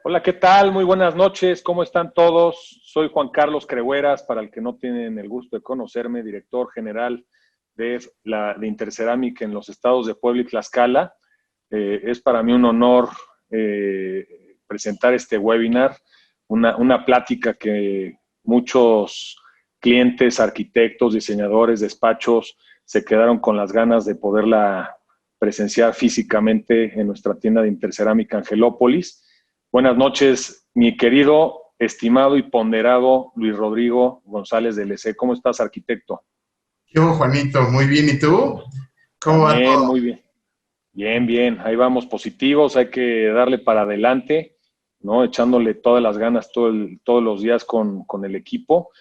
Hola, ¿qué tal? Muy buenas noches. ¿Cómo están todos? Soy Juan Carlos Crehueras, para el que no tienen el gusto de conocerme, director general de Interceramic en los estados de Puebla y Tlaxcala. Es para mí un honor presentar este webinar, una plática que muchos clientes, arquitectos, diseñadores, despachos se quedaron con las ganas de poderla presenciar físicamente en nuestra tienda de Interceramic Angelópolis. Buenas noches, mi querido, estimado y ponderado Luis Rodrigo González de LC. ¿Cómo estás, arquitecto? Yo, Juanito, muy bien. ¿Y tú? ¿Cómo va También, todo? muy bien. Bien, bien. Ahí vamos positivos. Hay que darle para adelante, ¿no? Echándole todas las ganas todos los días con el equipo.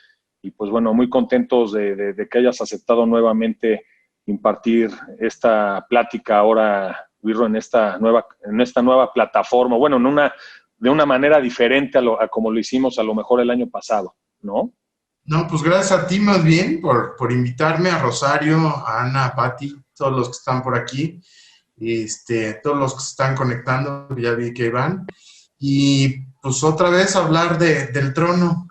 Y pues bueno, muy contentos de que hayas aceptado nuevamente impartir esta plática ahora, Luis, en esta nueva plataforma. Bueno, de una manera diferente a como lo hicimos a lo mejor el año pasado, ¿no? No, pues gracias a ti más bien por invitarme, a Rosario, a Ana, a Pati, todos los que están por aquí, todos los que se están conectando, ya vi que van. Y pues otra vez hablar del Así trono,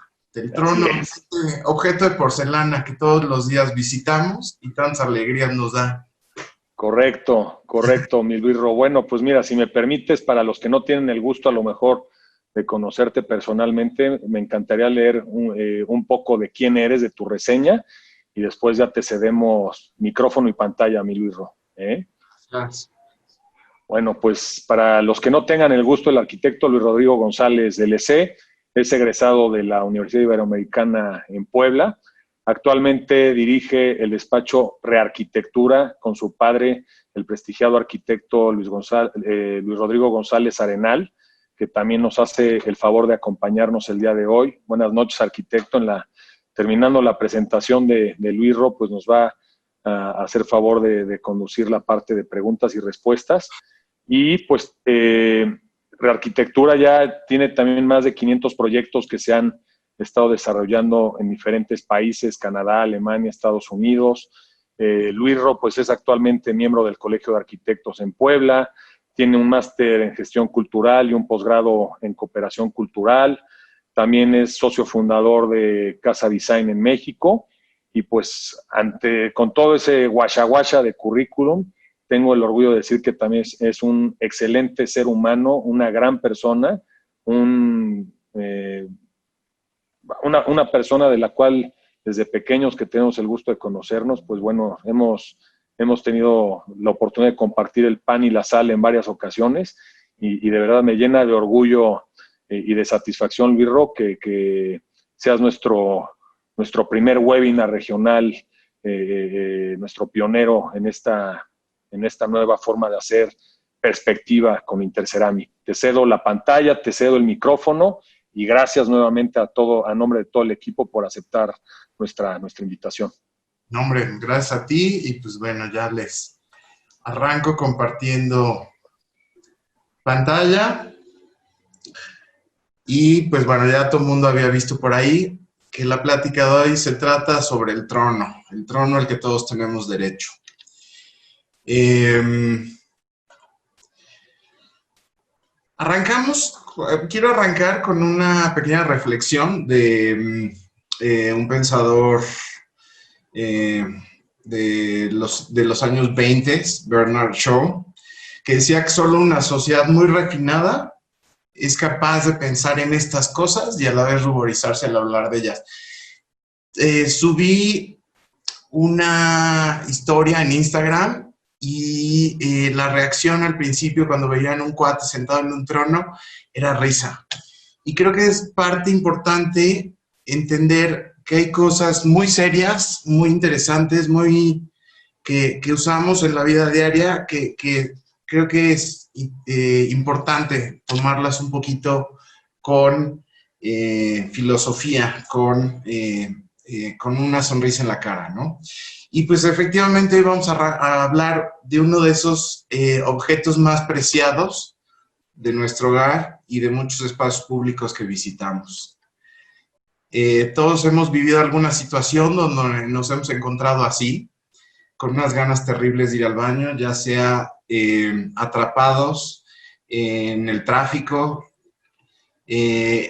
es. este objeto de porcelana que todos los días visitamos y tantas alegrías nos da. Correcto, correcto, mi Luisro. Bueno, pues mira, si me permites, para los que no tienen el gusto a lo mejor de conocerte personalmente, me encantaría leer un poco de quién eres, de tu reseña, y después ya te cedemos micrófono y pantalla, mi Luisro. Gracias. Bueno, pues para los que no tengan el gusto, el arquitecto Luis Rodrigo González de LC es egresado de la Universidad Iberoamericana en Puebla. Actualmente dirige el despacho Rearquitectura con su padre, el prestigiado arquitecto Luis Rodrigo González Arenal, que también nos hace el favor de acompañarnos el día de hoy. Buenas noches, arquitecto. Terminando la presentación de Luis Ro, pues nos va a hacer favor de conducir la parte de preguntas y respuestas. Y pues Rearquitectura ya tiene también más de 500 proyectos que se han estado desarrollando en diferentes países, Canadá, Alemania, Estados Unidos. Luis Ro pues es actualmente miembro del Colegio de Arquitectos en Puebla, tiene un máster en gestión cultural y un posgrado en cooperación cultural. También es socio fundador de Casa Design en México. Y pues con todo ese guachaguacha de currículum, tengo el orgullo de decir que también es un excelente ser humano, una gran persona, una persona de la cual desde pequeños que tenemos el gusto de conocernos, pues bueno, hemos tenido la oportunidad de compartir el pan y la sal en varias ocasiones y de verdad me llena de orgullo y de satisfacción, Luis Ro, que seas nuestro primer webinar regional, nuestro pionero en esta nueva forma de hacer perspectiva con Interceramic. Te cedo la pantalla, te cedo el micrófono y gracias nuevamente a nombre de todo el equipo por aceptar nuestra invitación. No, hombre, gracias a ti y pues bueno, ya les arranco compartiendo pantalla. Y pues bueno, ya todo el mundo había visto por ahí que la plática de hoy se trata sobre el trono al que todos tenemos derecho. Quiero arrancar con una pequeña reflexión de un pensador de los años 20, Bernard Shaw, que decía que solo una sociedad muy refinada es capaz de pensar en estas cosas y a la vez ruborizarse al hablar de ellas. Subí una historia en Instagram y la reacción al principio cuando veían un cuate sentado en un trono era risa. Y creo que es parte importante entender que hay cosas muy serias, muy interesantes, que usamos en la vida diaria, que creo que es importante tomarlas un poquito con filosofía, con una sonrisa en la cara, ¿no? Y pues efectivamente hoy vamos a hablar de uno de esos objetos más preciados de nuestro hogar y de muchos espacios públicos que visitamos. Todos hemos vivido alguna situación donde nos hemos encontrado así, con unas ganas terribles de ir al baño, ya sea atrapados en el tráfico,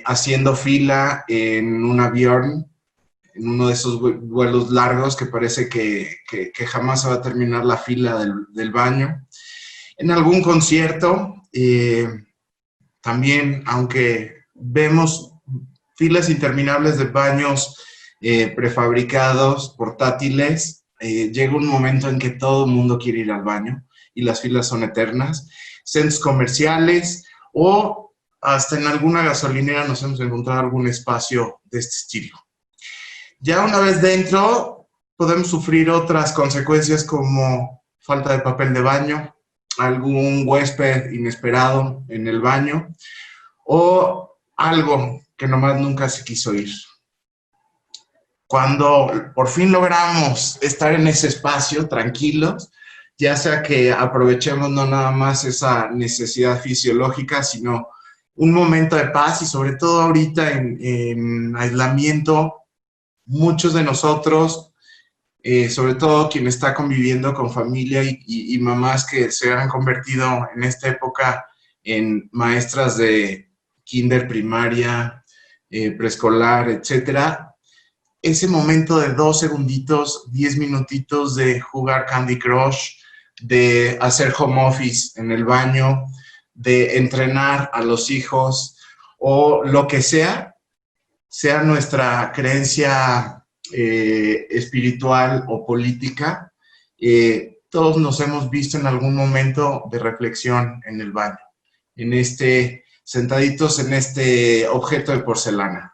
haciendo fila en un avión, en uno de esos vuelos largos que parece que jamás se va a terminar la fila del baño. En algún concierto, también, aunque vemos filas interminables de baños prefabricados, portátiles, llega un momento en que todo el mundo quiere ir al baño y las filas son eternas. Centros comerciales o hasta en alguna gasolinera nos hemos encontrado algún espacio de este estilo. Ya una vez dentro, podemos sufrir otras consecuencias como falta de papel de baño, algún huésped inesperado en el baño o algo que nomás nunca se quiso ir. Cuando por fin logramos estar en ese espacio tranquilos, ya sea que aprovechemos no nada más esa necesidad fisiológica, sino un momento de paz y sobre todo ahorita en aislamiento, muchos de nosotros, sobre todo quien está conviviendo con familia y mamás que se han convertido en esta época en maestras de kinder, primaria, preescolar, etcétera, ese momento de 2 segunditos, 10 minutitos de jugar Candy Crush, de hacer home office en el baño, de entrenar a los hijos o lo que sea nuestra creencia espiritual o política, todos nos hemos visto en algún momento de reflexión en el baño, sentaditos en este objeto de porcelana.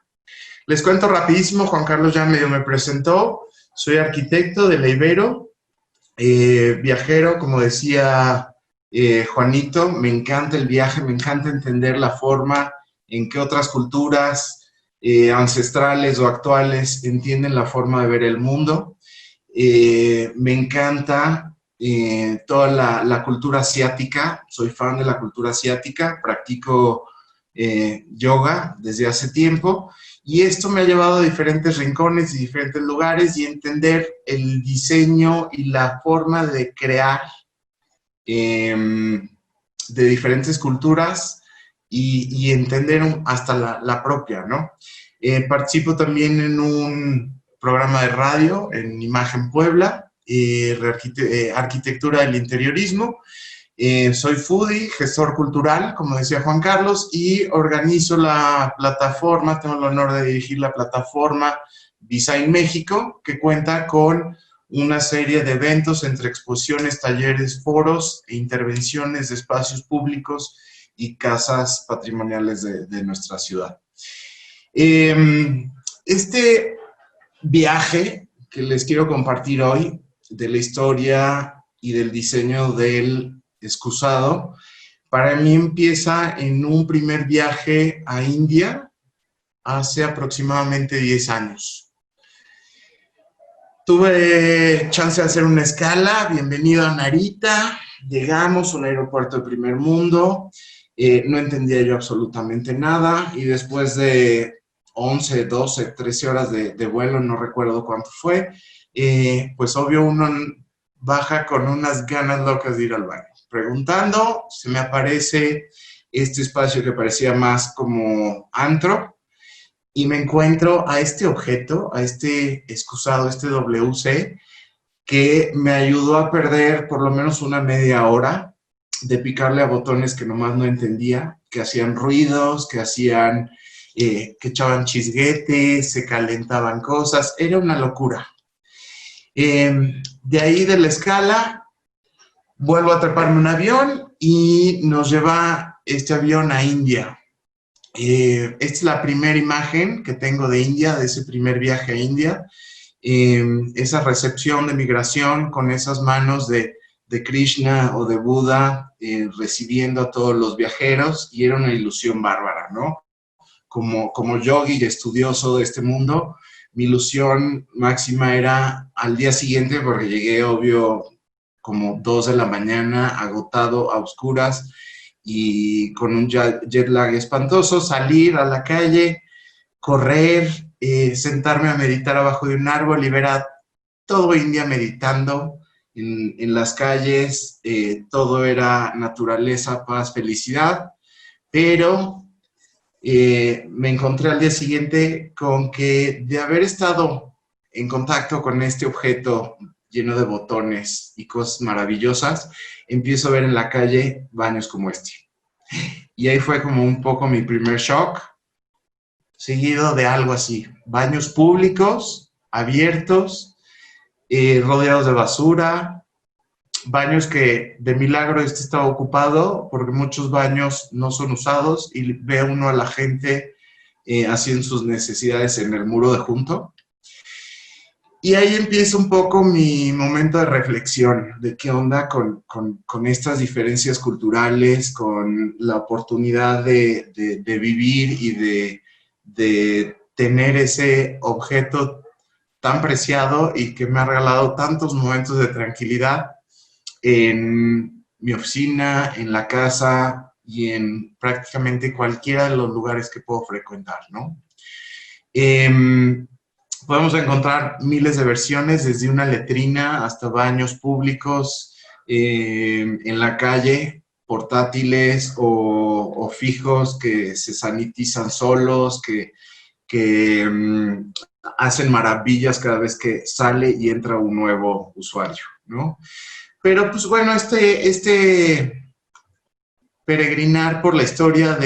Les cuento rapidísimo, Juan Carlos ya medio me presentó, soy arquitecto de La Ibero, viajero, como decía Juanito, me encanta el viaje, me encanta entender la forma en que otras culturas ancestrales o actuales entienden la forma de ver el mundo. Me encanta toda la cultura asiática, soy fan de la cultura asiática, practico yoga desde hace tiempo y esto me ha llevado a diferentes rincones y diferentes lugares y entender el diseño y la forma de crear de diferentes culturas y entender hasta la propia, ¿no? Participo también en un programa de radio en Imagen Puebla, arquitectura del interiorismo. Soy foodie, gestor cultural, como decía Juan Carlos, y organizo la plataforma, tengo el honor de dirigir la plataforma Design México, que cuenta con una serie de eventos entre exposiciones, talleres, foros e intervenciones de espacios públicos y casas patrimoniales de nuestra ciudad. Este viaje que les quiero compartir hoy de la historia y del diseño del excusado, para mí empieza en un primer viaje a India hace aproximadamente 10 años. Tuve chance de hacer una escala, bienvenido a Narita, llegamos a un aeropuerto de primer mundo, no entendía yo absolutamente nada y después de 11, 12, 13 horas de vuelo, no recuerdo cuánto fue, pues obvio uno baja con unas ganas locas de ir al baño. Preguntando, se me aparece este espacio que parecía más como antro y me encuentro a este objeto, a este excusado, este WC, que me ayudó a perder por lo menos una media hora de picarle a botones que nomás no entendía, que hacían ruidos, que echaban chisguetes, se calentaban cosas, era una locura. De ahí de la escala, vuelvo a treparme un avión y nos lleva este avión a India. Esta es la primera imagen que tengo de India, de ese primer viaje a India. Esa recepción de migración con esas manos de Krishna o de Buda recibiendo a todos los viajeros y era una ilusión bárbara, ¿no? Como yogi y estudioso de este mundo, mi ilusión máxima era al día siguiente, porque llegué, obvio, como 2 de la mañana, agotado, a oscuras y con un jet lag espantoso, salir a la calle, correr, sentarme a meditar abajo de un árbol y ver a todo India meditando en las calles, todo era naturaleza, paz, felicidad, pero me encontré al día siguiente con que de haber estado en contacto con este objeto lleno de botones y cosas maravillosas, empiezo a ver en la calle baños como este. Y ahí fue como un poco mi primer shock, seguido de algo así, baños públicos, abiertos, rodeados de basura, baños que de milagro este estaba ocupado, porque muchos baños no son usados y ve uno a la gente haciendo sus necesidades en el muro de junto. Y ahí empieza un poco mi momento de reflexión de qué onda con estas diferencias culturales, con la oportunidad de vivir y de tener ese objeto tan preciado y que me ha regalado tantos momentos de tranquilidad en mi oficina, en la casa y en prácticamente cualquiera de los lugares que puedo frecuentar, ¿no? Podemos encontrar miles de versiones, desde una letrina hasta baños públicos, en la calle, portátiles o fijos que se sanitizan solos, que hacen maravillas cada vez que sale y entra un nuevo usuario, ¿no? Pero pues bueno, este peregrinar por la historia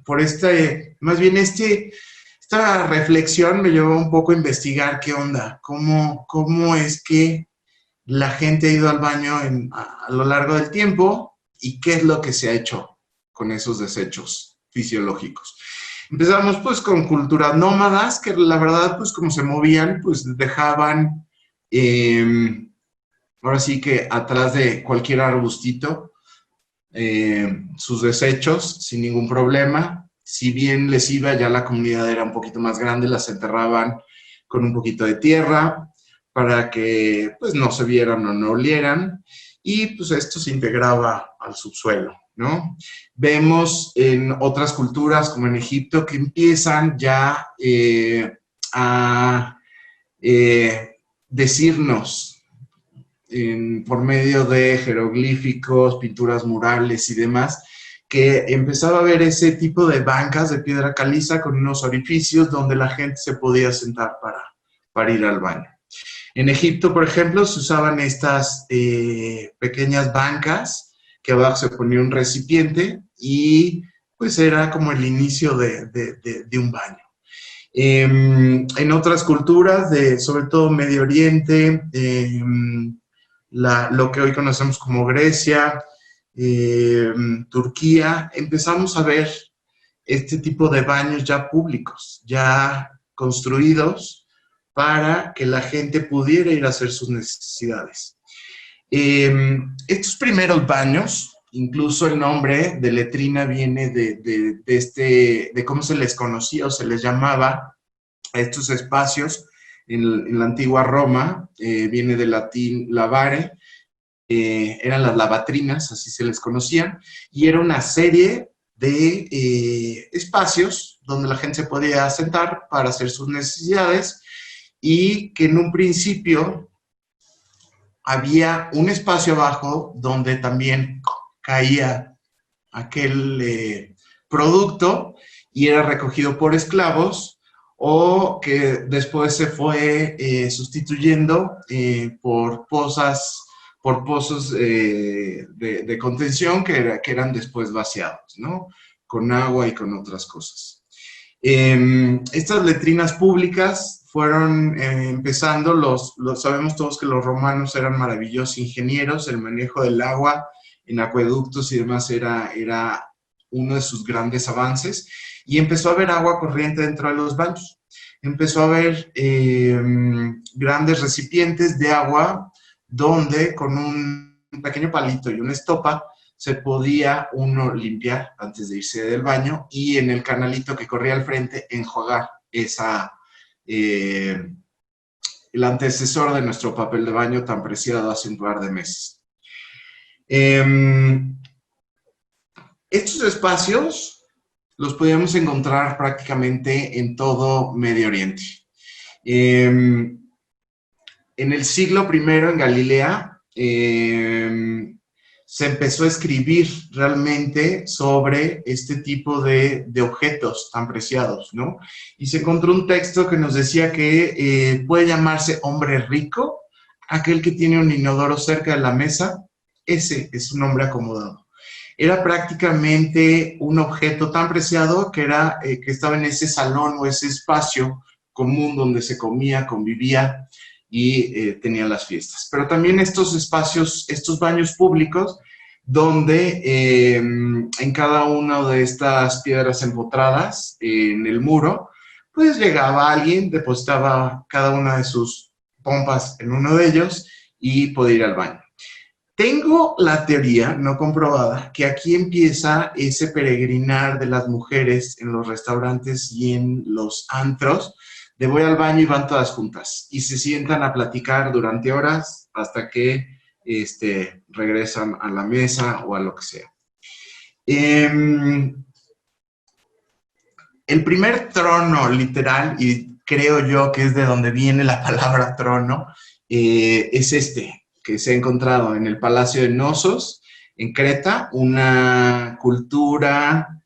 por más bien esta reflexión me llevó un poco a investigar qué onda, cómo es que la gente ha ido al baño a lo largo del tiempo y qué es lo que se ha hecho con esos desechos fisiológicos. Empezamos pues con culturas nómadas, que la verdad pues como se movían, pues dejaban, ahora sí que atrás de cualquier arbustito, sus desechos sin ningún problema. Si bien les iba, ya la comunidad era un poquito más grande, las enterraban con un poquito de tierra para que pues no se vieran o no olieran, y pues esto se integraba al subsuelo, ¿no? Vemos en otras culturas, como en Egipto, que empiezan ya a decirnos por medio de jeroglíficos, pinturas murales y demás, que empezaba a haber ese tipo de bancas de piedra caliza con unos orificios donde la gente se podía sentar para ir al baño. En Egipto, por ejemplo, se usaban estas pequeñas bancas que abajo se ponía un recipiente y pues era como el inicio de un baño. En otras culturas, sobre todo Medio Oriente, lo que hoy conocemos como Grecia, Turquía, empezamos a ver este tipo de baños ya públicos, ya construidos para que la gente pudiera ir a hacer sus necesidades. Estos primeros baños, incluso el nombre de letrina viene de cómo se les conocía o se les llamaba a estos espacios en la antigua Roma, viene del latín lavare, eran las lavatrinas, así se les conocían, y era una serie de espacios donde la gente se podía sentar para hacer sus necesidades, y que en un principio había un espacio abajo donde también caía aquel producto y era recogido por esclavos, o que después se fue sustituyendo por pozos de contención que eran después vaciados, ¿no? Con agua y con otras cosas. Estas letrinas públicas fueron empezando, sabemos todos que los romanos eran maravillosos ingenieros, el manejo del agua en acueductos y demás era uno de sus grandes avances, y empezó a haber agua corriente dentro de los baños. Empezó a haber grandes recipientes de agua donde con un pequeño palito y una estopa se podía uno limpiar antes de irse del baño, y en el canalito que corría al frente enjuagar el antecesor de nuestro papel de baño tan preciado hace un par de meses. Estos espacios los podíamos encontrar prácticamente en todo Medio Oriente. En el siglo I en Galilea, se empezó a escribir realmente sobre este tipo de objetos tan preciados, ¿no? Y se encontró un texto que nos decía que puede llamarse hombre rico, aquel que tiene un inodoro cerca de la mesa, ese es un hombre acomodado. Era prácticamente un objeto tan preciado que, que estaba en ese salón o ese espacio común donde se comía, convivía y tenía las fiestas. Pero también estos espacios, estos baños públicos, donde en cada una de estas piedras empotradas en el muro, pues llegaba alguien, depositaba cada una de sus pompas en uno de ellos y podía ir al baño. Tengo la teoría, no comprobada, que aquí empieza ese peregrinar de las mujeres en los restaurantes y en los antros, de voy al baño y van todas juntas, y se sientan a platicar durante horas hasta que regresan a la mesa o a lo que sea. El primer trono, literal, y creo yo que es de donde viene la palabra trono, es que se ha encontrado en el Palacio de Knossos, en Creta, una cultura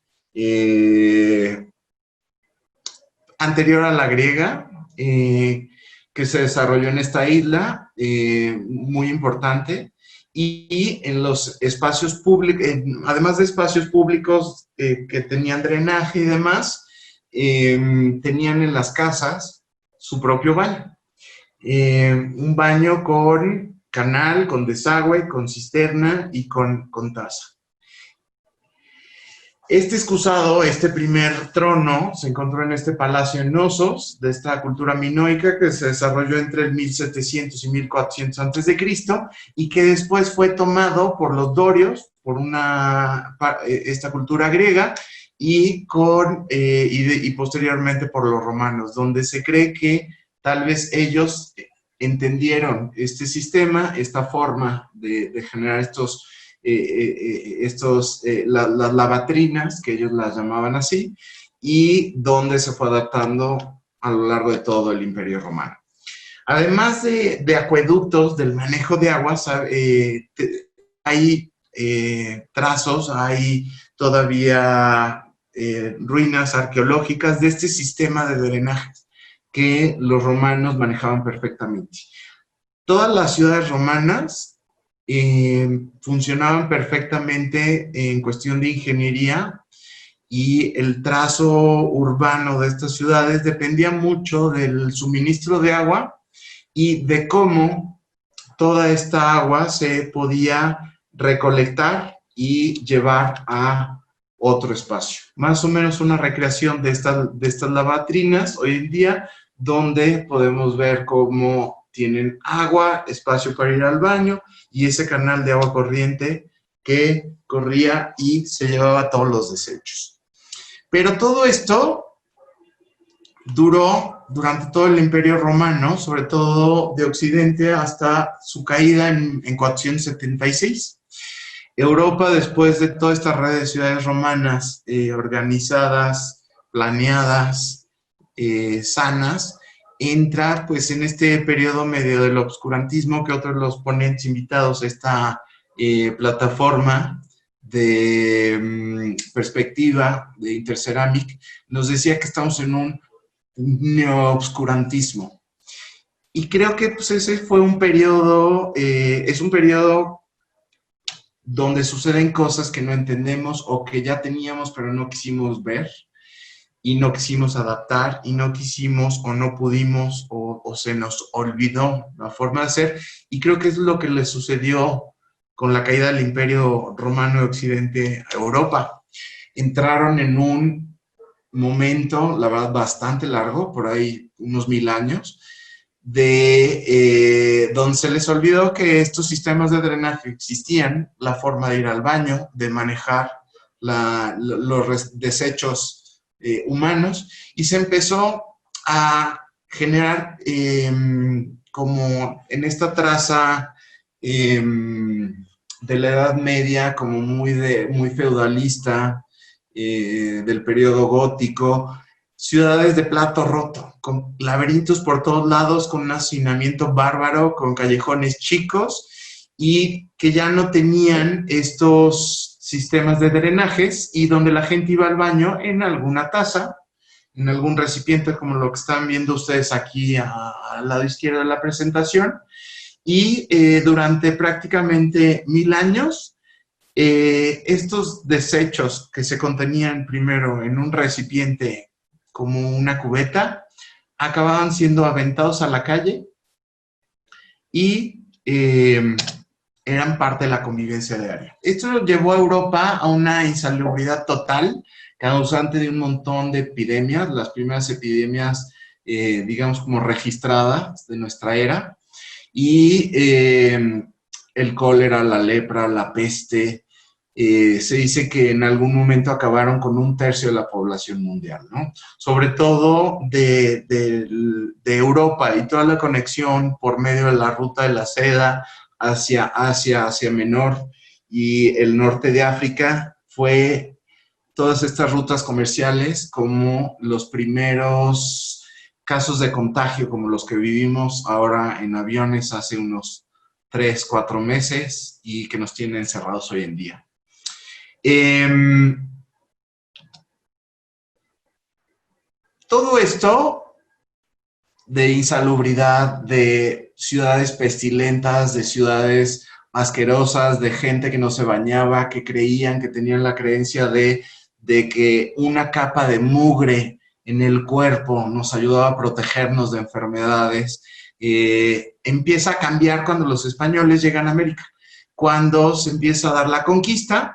anterior a la griega, que se desarrolló en esta isla, muy importante, y en los espacios públicos, además de espacios públicos que tenían drenaje y demás, tenían en las casas su propio baño. Un baño con canal, con desagüe, con cisterna y con taza. Este excusado, este primer trono, se encontró en este palacio en Knossos, de esta cultura minoica que se desarrolló entre el 1700 y 1400 a.C., y que después fue tomado por los dorios, por esta cultura griega, y posteriormente por los romanos, donde se cree que tal vez ellos entendieron este sistema, esta forma de generar las lavatrinas, que ellos las llamaban así, y donde se fue adaptando a lo largo de todo el Imperio Romano. Además de acueductos, del manejo de aguas, hay trazos, hay todavía ruinas arqueológicas de este sistema de drenajes que los romanos manejaban perfectamente. Todas las ciudades romanas funcionaban perfectamente en cuestión de ingeniería, y el trazo urbano de estas ciudades dependía mucho del suministro de agua y de cómo toda esta agua se podía recolectar y llevar a otro espacio. Más o menos una recreación de estas lavatrinas hoy en día, donde podemos ver cómo tienen agua, espacio para ir al baño y ese canal de agua corriente que corría y se llevaba todos los desechos. Pero todo esto duró durante todo el Imperio Romano, sobre todo de Occidente, hasta su caída en 476. Europa, después de toda esta red de ciudades romanas organizadas, planeadas, sanas, entra pues en este periodo medio del obscurantismo, que otros de los ponentes invitados a esta plataforma de perspectiva de Interceramic nos decía que estamos en un neoobscurantismo. Y creo que pues, ese fue un periodo, es un periodo donde suceden cosas que no entendemos o que ya teníamos pero no quisimos ver y no quisimos adaptar y no quisimos o no pudimos o se nos olvidó la forma de hacer, y creo que es lo que le sucedió con la caída del Imperio Romano de Occidente a Europa. Entraron en un momento, la verdad, bastante largo, por ahí unos 1000 años, donde se les olvidó que estos sistemas de drenaje existían, la forma de ir al baño, de manejar los desechos humanos, y se empezó a generar como en esta traza de la Edad Media, como muy feudalista, del periodo gótico, ciudades de plato roto, con laberintos por todos lados, con un hacinamiento bárbaro, con callejones chicos y que ya no tenían estos sistemas de drenajes y donde la gente iba al baño en alguna taza, en algún recipiente como lo que están viendo ustedes aquí al lado izquierdo de la presentación. Y durante prácticamente 1000 años, estos desechos que se contenían primero en un recipiente como una cubeta, acababan siendo aventados a la calle y eran parte de la convivencia diaria. Esto llevó a Europa a una insalubridad total, causante de un montón de epidemias, las primeras epidemias, digamos, como registradas de nuestra era, y el cólera, la lepra, la peste. Se dice que en algún momento acabaron con 1/3 de la población mundial, ¿no? Sobre todo de Europa, y toda la conexión por medio de la ruta de la seda hacia Asia, Asia Menor y el norte de África, fue todas estas rutas comerciales como los primeros casos de contagio, como los que vivimos ahora en aviones hace unos 3, 4 meses y que nos tienen encerrados hoy en día. Todo esto de insalubridad, de ciudades pestilentas, de ciudades asquerosas, de gente que no se bañaba, que creían, que tenían la creencia de que una capa de mugre en el cuerpo nos ayudaba a protegernos de enfermedades, empieza a cambiar cuando los españoles llegan a América, cuando se empieza a dar la conquista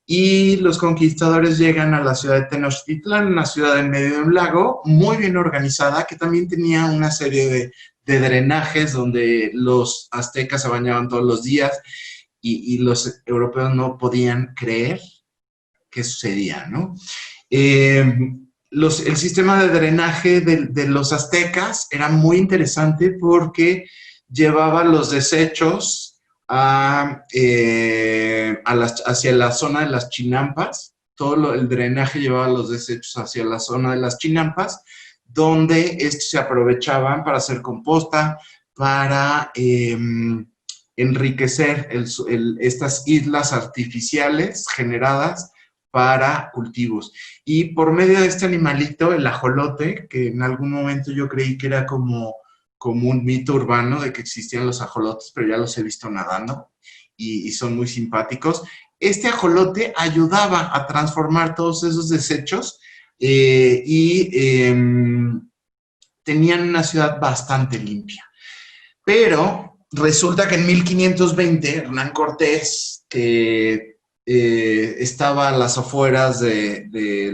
y los conquistadores llegan a la ciudad de Tenochtitlán, una ciudad en medio de un lago, muy bien organizada, que también tenía una serie de drenajes donde los aztecas se bañaban todos los días y los europeos no podían creer qué sucedía, ¿no? El sistema de drenaje de los aztecas era muy interesante porque llevaba los desechos hacia la zona de las chinampas. Todo el drenaje llevaba los desechos hacia la zona de las chinampas, donde estos se aprovechaban para hacer composta, para enriquecer estas islas artificiales generadas para cultivos. Y por medio de este animalito, el ajolote, que en algún momento yo creí que era como un mito urbano de que existían los ajolotes, pero ya los he visto nadando y son muy simpáticos. Este ajolote ayudaba a transformar todos esos desechos tenían una ciudad bastante limpia. Pero resulta que en 1520 Hernán Cortés, que estaba a las afueras de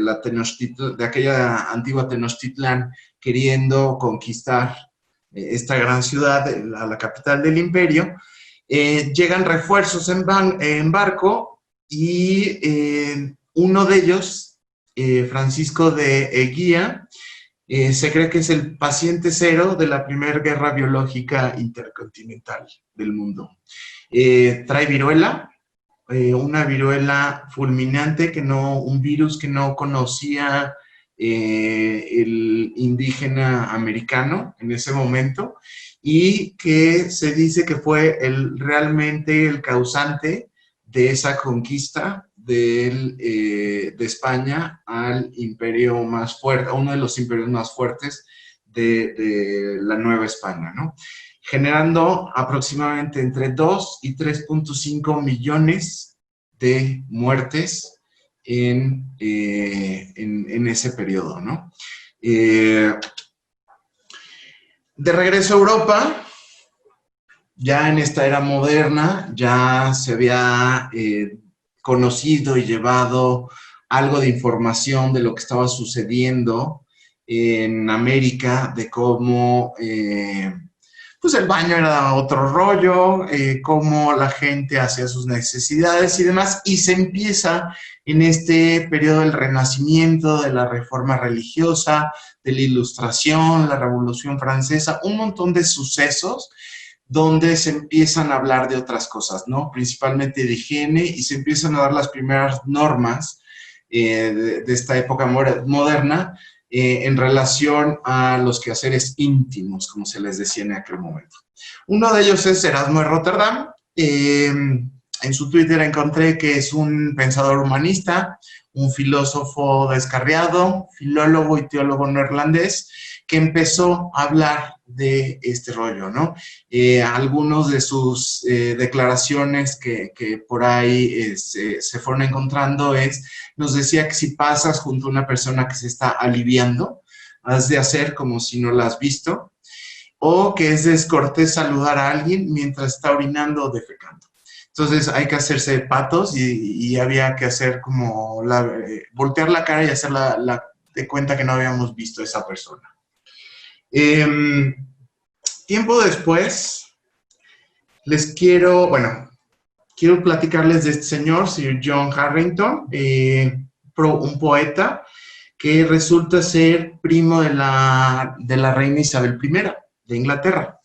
aquella antigua Tenochtitlán, queriendo conquistar esta gran ciudad, la capital del imperio, llegan refuerzos en barco y uno de ellos, Francisco de Eguía, se cree que es el paciente cero de la primera guerra biológica intercontinental del mundo. Trae viruela, una viruela fulminante, un virus que no conocía el indígena americano en ese momento, y que se dice que fue realmente el causante de esa conquista de España al imperio más fuerte, a uno de los imperios más fuertes de la Nueva España, ¿no? Generando aproximadamente entre 2 y 3.5 millones de muertes en ese periodo, ¿no? De regreso a Europa, ya en esta era moderna, ya se había conocido y llevado algo de información de lo que estaba sucediendo en América, de cómo pues el baño era otro rollo, cómo la gente hacía sus necesidades y demás, y se empieza en este periodo del Renacimiento, de la Reforma religiosa, de la Ilustración, la Revolución Francesa, un montón de sucesos donde se empiezan a hablar de otras cosas, ¿no? Principalmente de higiene, y se empiezan a dar las primeras normas de esta época moderna en relación a los quehaceres íntimos, como se les decía en aquel momento. Uno de ellos es Erasmo de Rotterdam, en su Twitter encontré que es un pensador humanista, un filósofo descarriado, filólogo y teólogo neerlandés, que empezó a hablar de este rollo, ¿no? Algunos de sus declaraciones que por ahí se fueron encontrando nos decía que si pasas junto a una persona que se está aliviando, has de hacer como si no la has visto, o que es descortés saludar a alguien mientras está orinando o defecando. Entonces hay que hacerse patos y había que hacer como voltear la cara y hacer de cuenta que no habíamos visto a esa persona. Tiempo después, quiero platicarles de este señor, Sir John Harington, un poeta que resulta ser primo de la reina Isabel I de Inglaterra.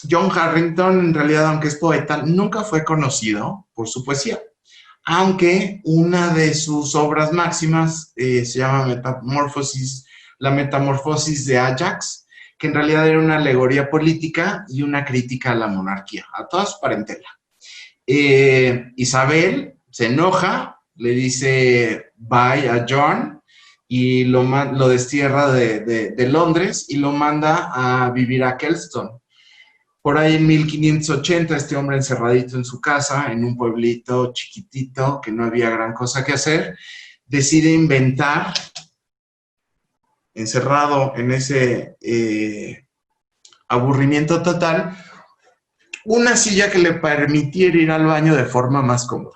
John Harington, en realidad, aunque es poeta, nunca fue conocido por su poesía, aunque una de sus obras máximas se llama La Metamorfosis de Ajax, que en realidad era una alegoría política y una crítica a la monarquía, a toda su parentela. Isabel se enoja, le dice bye a John y lo destierra de Londres y lo manda a vivir a Kelston. Por ahí en 1580, este hombre encerradito en su casa, en un pueblito chiquitito, que no había gran cosa que hacer, decide inventar, encerrado en ese aburrimiento total, una silla que le permitiera ir al baño de forma más cómoda.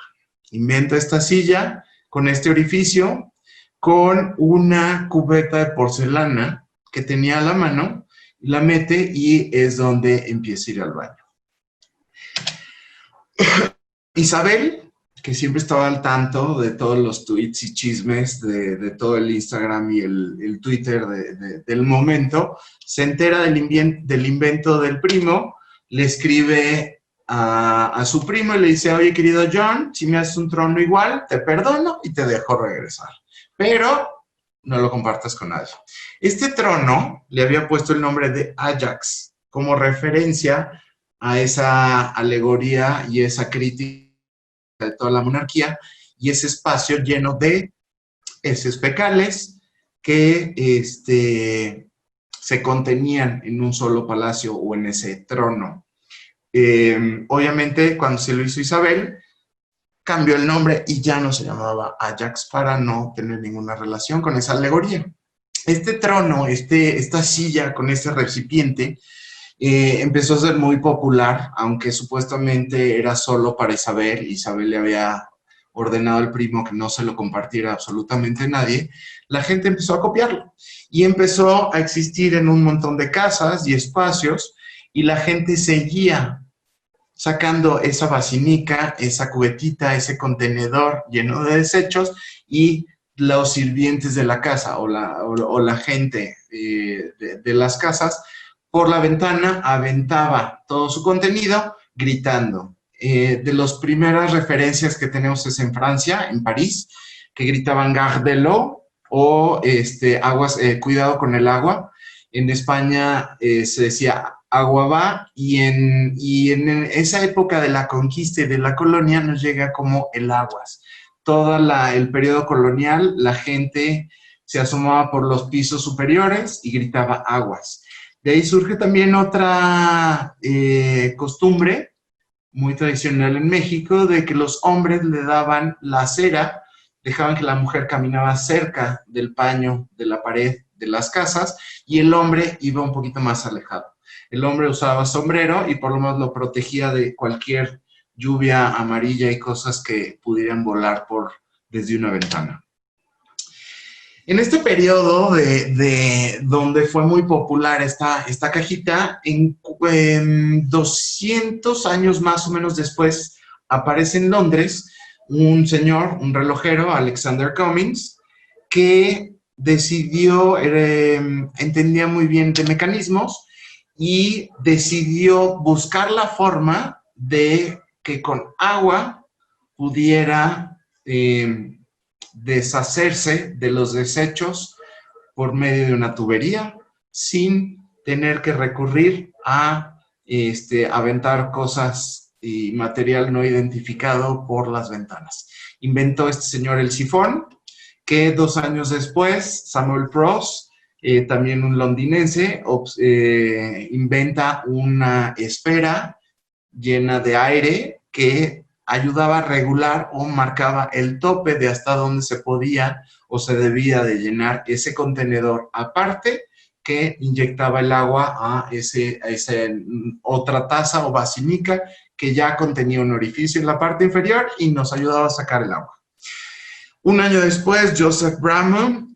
Inventa esta silla con este orificio, con una cubeta de porcelana que tenía a la mano, la mete y es donde empieza a ir al baño. Isabel, que siempre estaba al tanto de todos los tweets y chismes de todo el Instagram y el Twitter del momento, se entera del invento del primo, le escribe a su primo y le dice, oye, querido John, si me haces un trono igual, te perdono y te dejo regresar. Pero no lo compartas con nadie. Este trono le había puesto el nombre de Ajax como referencia a esa alegoría y esa crítica de toda la monarquía y ese espacio lleno de heces fecales que se contenían en un solo palacio o en ese trono. Obviamente, cuando se lo hizo Isabel, cambió el nombre y ya no se llamaba Ajax para no tener ninguna relación con esa alegoría. Este trono, esta silla con este recipiente, empezó a ser muy popular, aunque supuestamente era solo para Isabel. Isabel le había ordenado al primo que no se lo compartiera absolutamente nadie. La gente empezó a copiarlo y empezó a existir en un montón de casas y espacios y la gente seguía sacando esa basinica, esa cubetita, ese contenedor lleno de desechos y los sirvientes de la casa o la gente de las casas por la ventana aventaba todo su contenido gritando. De las primeras referencias que tenemos es en Francia, en París, que gritaban Gare de l'eau o cuidado con el agua. En España se decía agua va y en esa época de la conquista y de la colonia nos llega como el aguas. Todo el periodo colonial la gente se asomaba por los pisos superiores y gritaba aguas. De ahí surge también otra costumbre muy tradicional en México de que los hombres le daban la cera, dejaban que la mujer caminaba cerca del paño de la pared de las casas y el hombre iba un poquito más alejado. El hombre usaba sombrero y por lo menos lo protegía de cualquier lluvia amarilla y cosas que pudieran volar desde una ventana. En este periodo donde fue muy popular esta cajita, en 200 años más o menos después, aparece en Londres un señor, un relojero, Alexander Cummings, que decidió, entendía muy bien de mecanismos y decidió buscar la forma de que con agua pudiera deshacerse de los desechos por medio de una tubería sin tener que recurrir a aventar cosas y material no identificado por las ventanas. Inventó este señor el sifón, que 2 años después, Samuel Prost, también un londinense, inventa una esfera llena de aire que ayudaba a regular o marcaba el tope de hasta dónde se podía o se debía de llenar ese contenedor aparte, que inyectaba el agua a esa otra taza o basinica que ya contenía un orificio en la parte inferior y nos ayudaba a sacar el agua. Un año después, Joseph Bramah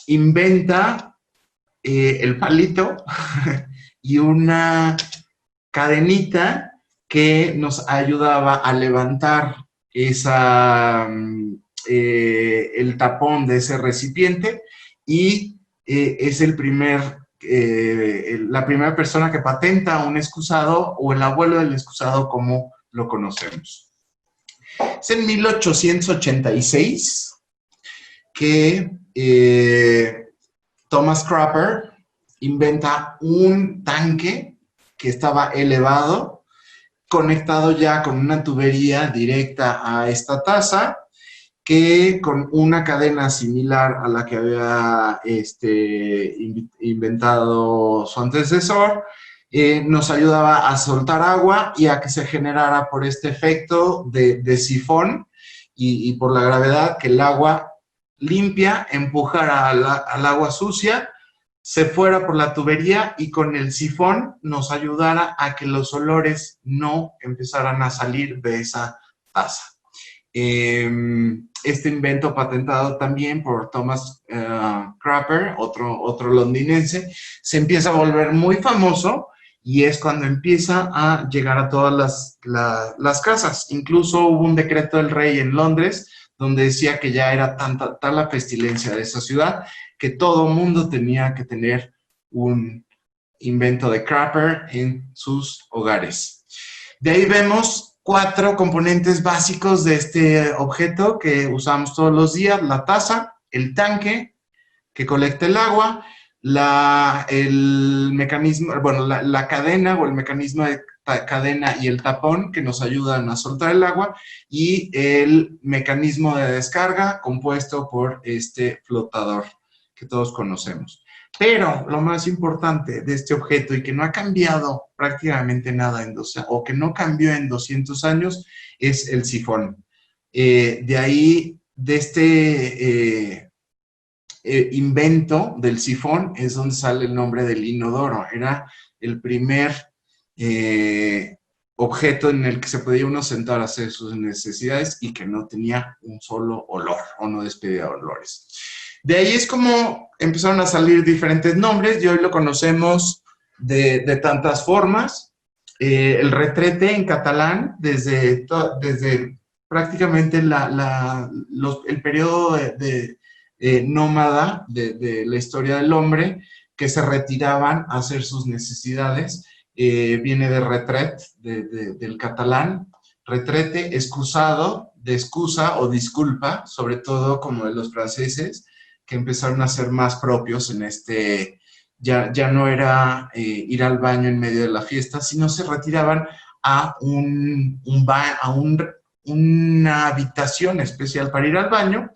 inventa el palito y una cadenita que nos ayudaba a levantar el tapón de ese recipiente, y es la primera persona que patenta un excusado, o el abuelo del excusado como lo conocemos. Es en 1886 que Thomas Crapper inventa un tanque que estaba elevado, conectado ya con una tubería directa a esta taza, que con una cadena similar a la que había inventado su antecesor, nos ayudaba a soltar agua y a que se generara por este efecto de sifón y por la gravedad, que el agua limpia empujara al agua sucia, se fuera por la tubería y con el sifón nos ayudara a que los olores no empezaran a salir de esa taza. Este invento, patentado también por Thomas Crapper, otro londinense, se empieza a volver muy famoso, y es cuando empieza a llegar a todas las casas. Incluso hubo un decreto del rey en Londres donde decía que ya era tal la pestilencia de esa ciudad que todo mundo tenía que tener un invento de Crapper en sus hogares. De ahí vemos 4 componentes básicos de este objeto que usamos todos los días: la taza, el tanque que colecta el agua, el mecanismo, bueno, la cadena o el mecanismo de cadena y el tapón que nos ayudan a soltar el agua, y el mecanismo de descarga compuesto por este flotador que todos conocemos. Pero lo más importante de este objeto, y que no ha cambiado prácticamente nada o que no cambió en 200 años, es el sifón. De ahí, de este invento del sifón, es donde sale el nombre del inodoro. Era el primer objeto en el que se podía uno sentar a hacer sus necesidades y que no tenía un solo olor o no despedía olores. De ahí es como empezaron a salir diferentes nombres y hoy lo conocemos de tantas formas. El retrete en catalán, desde prácticamente el periodo nómada de la historia del hombre, que se retiraban a hacer sus necesidades, viene de retret, del catalán. Retrete, excusado, de excusa o disculpa, sobre todo como de los franceses, que empezaron a ser más propios en ya no era ir al baño en medio de la fiesta, sino se retiraban a una habitación especial para ir al baño.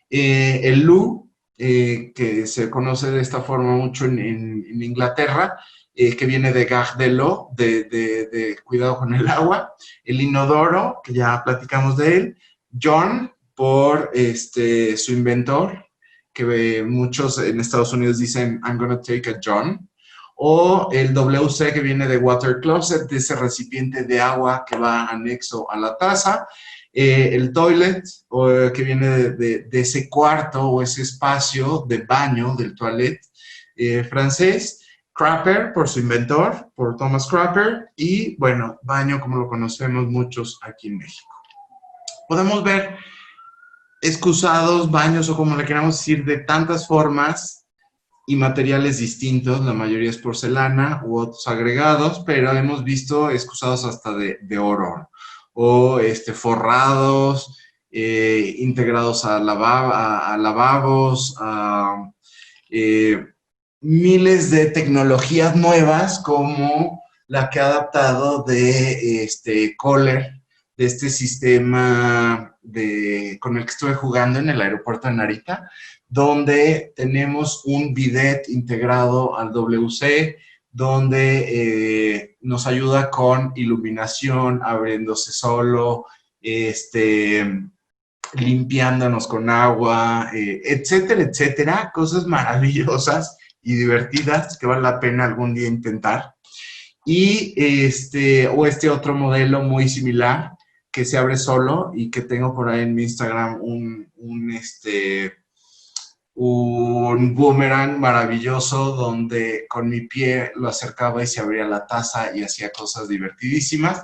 El loo, que se conoce de esta forma mucho en Inglaterra, que viene de garde de l'eau, de cuidado con el agua. El inodoro, que ya platicamos de él. John, por su inventor, que muchos en Estados Unidos dicen I'm gonna take a John. O el WC, que viene de water closet, de ese recipiente de agua que va anexo a la taza. El toilet, que viene de ese cuarto o ese espacio de baño, del toilet francés. Crapper, por su inventor, por Thomas Crapper. Y bueno, baño como lo conocemos muchos aquí en México. Podemos ver excusados, baños o como le queramos decir, de tantas formas y materiales distintos. La mayoría es porcelana u otros agregados, pero hemos visto excusados hasta de oro, o forrados, integrados a lavabos, miles de tecnologías nuevas como la que ha adaptado de Kohler, de este sistema con el que estuve jugando en el aeropuerto de Narita, donde tenemos un bidet integrado al WC, donde nos ayuda con iluminación, abriéndose solo, limpiándonos con agua, etcétera, etcétera. Cosas maravillosas y divertidas que vale la pena algún día intentar. Y este otro modelo muy similar que se abre solo y que tengo por ahí en mi Instagram un boomerang maravilloso donde con mi pie lo acercaba y se abría la taza y hacía cosas divertidísimas.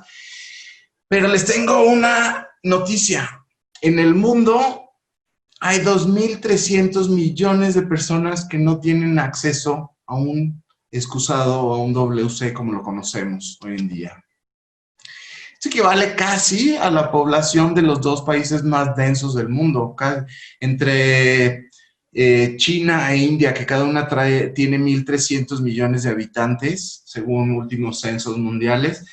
Pero les tengo una noticia. En el mundo hay 2.300 millones de personas que no tienen acceso a un excusado o a un WC como lo conocemos hoy en día. Esto equivale casi a la población de los dos países más densos del mundo, entre China e India, que cada una tiene 1.300 millones de habitantes, según últimos censos mundiales.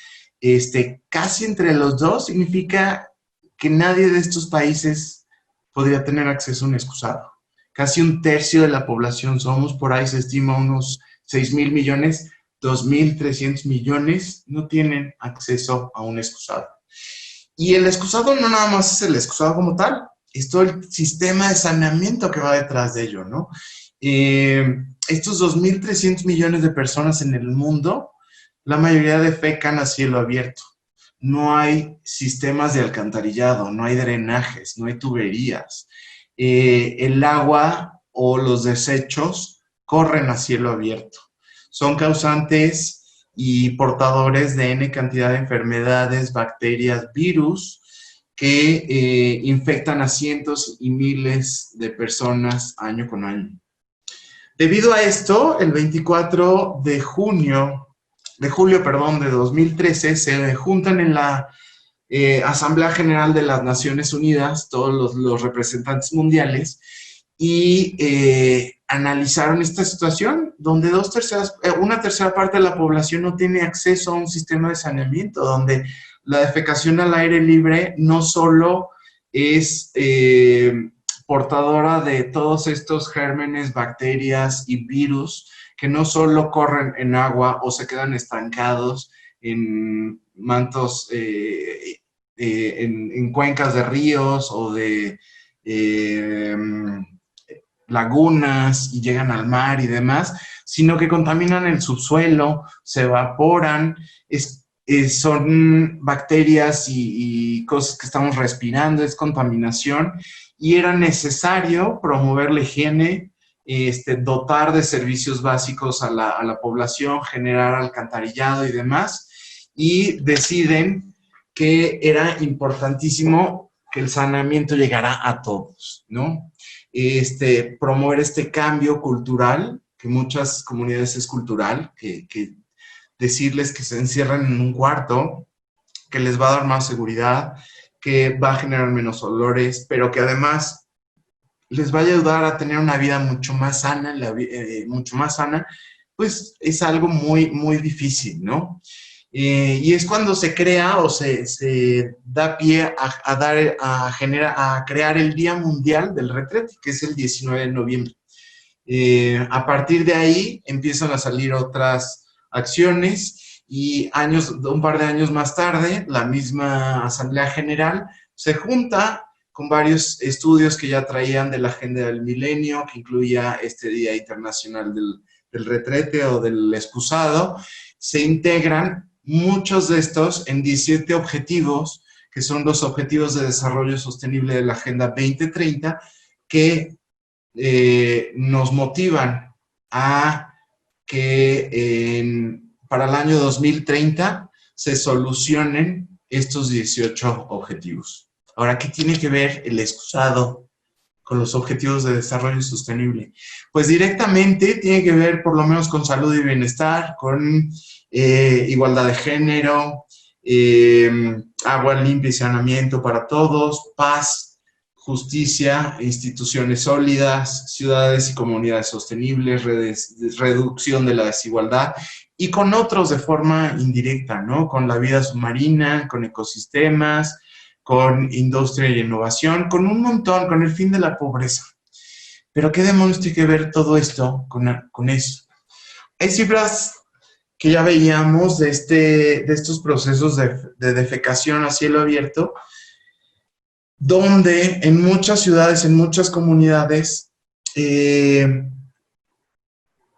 Casi entre los dos significa que nadie de estos países podría tener acceso a un excusado. Casi un tercio de la población somos, por ahí se estima unos 6.000 millones, 2.300 millones no tienen acceso a un excusado. Y el excusado no nada más es el excusado como tal, es todo el sistema de saneamiento que va detrás de ello, ¿no? Estos 2.300 millones de personas en el mundo, la mayoría defecan a cielo abierto. No hay sistemas de alcantarillado, no hay drenajes, no hay tuberías. El agua o los desechos corren a cielo abierto. Son causantes y portadores de N cantidad de enfermedades, bacterias, virus que infectan a cientos y miles de personas año con año. Debido a esto, el 24 de julio de 2013 se juntan en la Asamblea General de las Naciones Unidas todos los representantes mundiales y analizaron esta situación donde una tercera parte de la población no tiene acceso a un sistema de saneamiento, donde la defecación al aire libre no solo es portadora de todos estos gérmenes, bacterias y virus que no solo corren en agua o se quedan estancados en mantos, en cuencas de ríos o de lagunas y llegan al mar y demás, sino que contaminan el subsuelo, se evaporan, son bacterias y cosas que estamos respirando, es contaminación, y era necesario promover la higiene, dotar de servicios básicos a la población, generar alcantarillado y demás, y deciden que era importantísimo que el saneamiento llegara a todos, ¿no? Promover este cambio cultural, que muchas comunidades es cultural, que decirles que se encierren en un cuarto, que les va a dar más seguridad, que va a generar menos olores, pero que además les vaya a ayudar a tener una vida mucho más sana, pues es algo muy, muy difícil, ¿no? Y es cuando se crea o se da pie a crear el Día Mundial del Retrete, que es el 19 de noviembre. A partir de ahí empiezan a salir otras acciones y un par de años más tarde, la misma Asamblea General se junta con varios estudios que ya traían de la Agenda del Milenio, que incluía este Día Internacional del Retrete o del Excusado. Se integran muchos de estos en 17 objetivos, que son los Objetivos de Desarrollo Sostenible de la Agenda 2030, que nos motivan a que para el año 2030 se solucionen estos 18 objetivos. Ahora, ¿qué tiene que ver el excusado con los Objetivos de Desarrollo Sostenible? Pues directamente tiene que ver por lo menos con salud y bienestar, con igualdad de género, agua limpia y saneamiento para todos, paz, justicia, instituciones sólidas, ciudades y comunidades sostenibles, reducción de la desigualdad, y con otros de forma indirecta, ¿no? Con la vida submarina, con ecosistemas, con industria y innovación, con un montón, con el fin de la pobreza. Pero ¿qué demonios tiene que ver todo esto con eso? Hay cifras que ya veíamos de estos procesos de defecación a cielo abierto, donde en muchas ciudades, en muchas comunidades,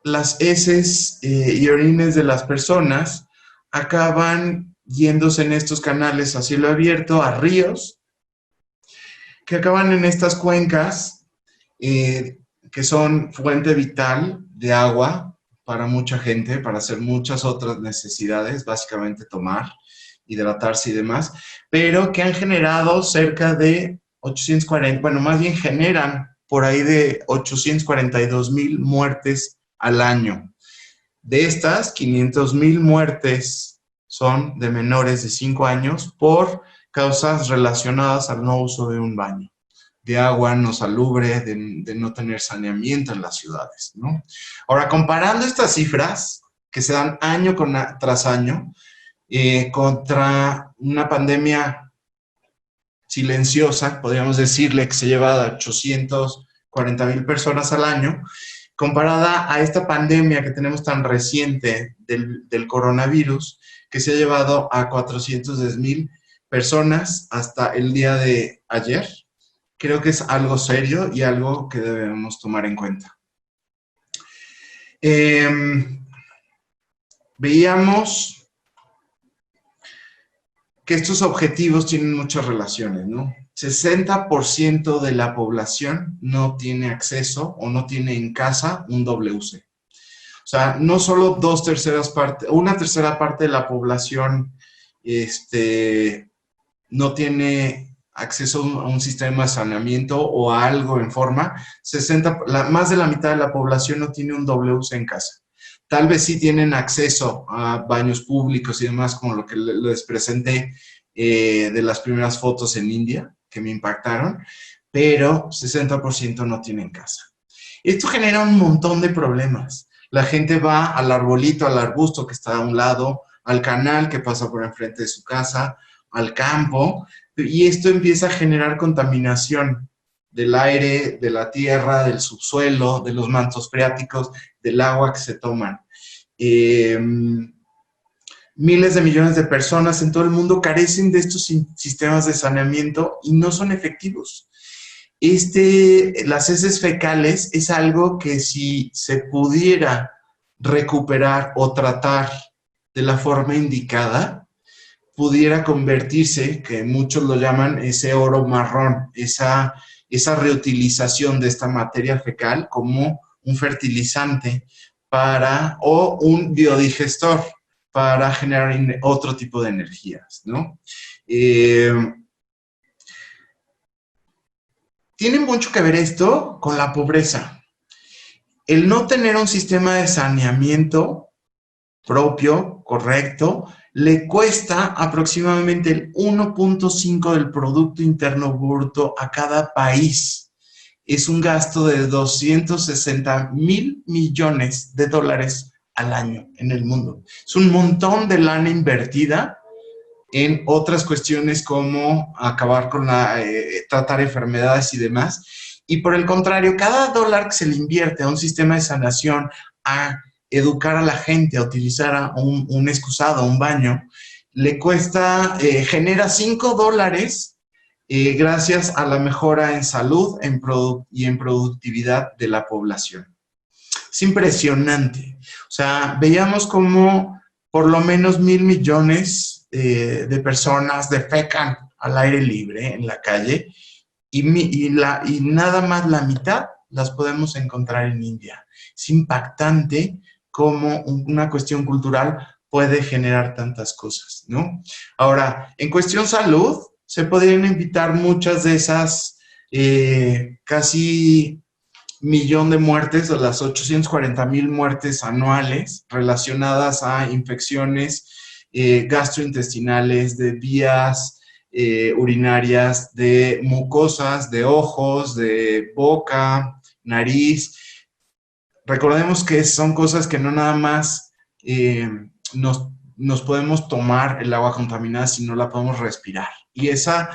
las heces y orines de las personas acaban yéndose en estos canales a cielo abierto, a ríos, que acaban en estas cuencas, que son fuente vital de agua para mucha gente, para hacer muchas otras necesidades, básicamente tomar, hidratarse y demás, pero que han generado cerca de 840, bueno, más bien generan por ahí de 842,000 muertes al año. De estas, 500,000 muertes son de menores de 5 años por causas relacionadas al no uso de un baño, de agua no salubre, de no tener saneamiento en las ciudades, ¿no? Ahora, comparando estas cifras, que se dan año tras año, contra una pandemia silenciosa, podríamos decirle, que se lleva a 840,000 personas al año, comparada a esta pandemia que tenemos tan reciente del coronavirus, que se ha llevado a 410,000 personas hasta el día de ayer, creo que es algo serio y algo que debemos tomar en cuenta. Veíamos que estos objetivos tienen muchas relaciones, ¿no? 60% de la población no tiene acceso o no tiene en casa un WC. O sea, no solo una tercera parte de la población no tiene acceso a un sistema de saneamiento o a algo en forma. Más de la mitad de la población no tiene un WC en casa. Tal vez sí tienen acceso a baños públicos y demás, como lo que les presenté de las primeras fotos en India, que me impactaron, pero 60% no tienen casa. Esto genera un montón de problemas. La gente va al arbolito, al arbusto que está a un lado, al canal que pasa por enfrente de su casa, al campo, y esto empieza a generar contaminación del aire, de la tierra, del subsuelo, de los mantos freáticos, del agua que se toman. Miles de millones de personas en todo el mundo carecen de estos sistemas de saneamiento y no son efectivos. Las heces fecales es algo que si se pudiera recuperar o tratar de la forma indicada, pudiera convertirse, que muchos lo llaman ese oro marrón, esa reutilización de esta materia fecal como un fertilizante o un biodigestor para generar otro tipo de energías, ¿no? Tiene mucho que ver esto con la pobreza. El no tener un sistema de saneamiento propio, correcto, le cuesta aproximadamente el 1.5 del Producto Interno Bruto a cada país. Es un gasto de 260,000 millones de dólares al año en el mundo. Es un montón de lana invertida en otras cuestiones como acabar con tratar enfermedades y demás. Y por el contrario, cada dólar que se le invierte a un sistema de sanación, a educar a la gente a utilizar un excusado, un baño, le cuesta, genera $5 gracias a la mejora en salud y en productividad de la población. Es impresionante. O sea, veíamos como por lo menos 1,000 millones de personas defecan al aire libre en la calle y nada más la mitad las podemos encontrar en India. Es impactante cómo una cuestión cultural puede generar tantas cosas, ¿no? Ahora, en cuestión salud, se podrían evitar muchas de esas casi 1,000,000 de muertes, o las 840,000 muertes anuales relacionadas a infecciones gastrointestinales, de vías urinarias de mucosas, de ojos, de boca, nariz. Recordemos que son cosas que no nada más nos podemos tomar el agua contaminada, sino la podemos respirar. Y esa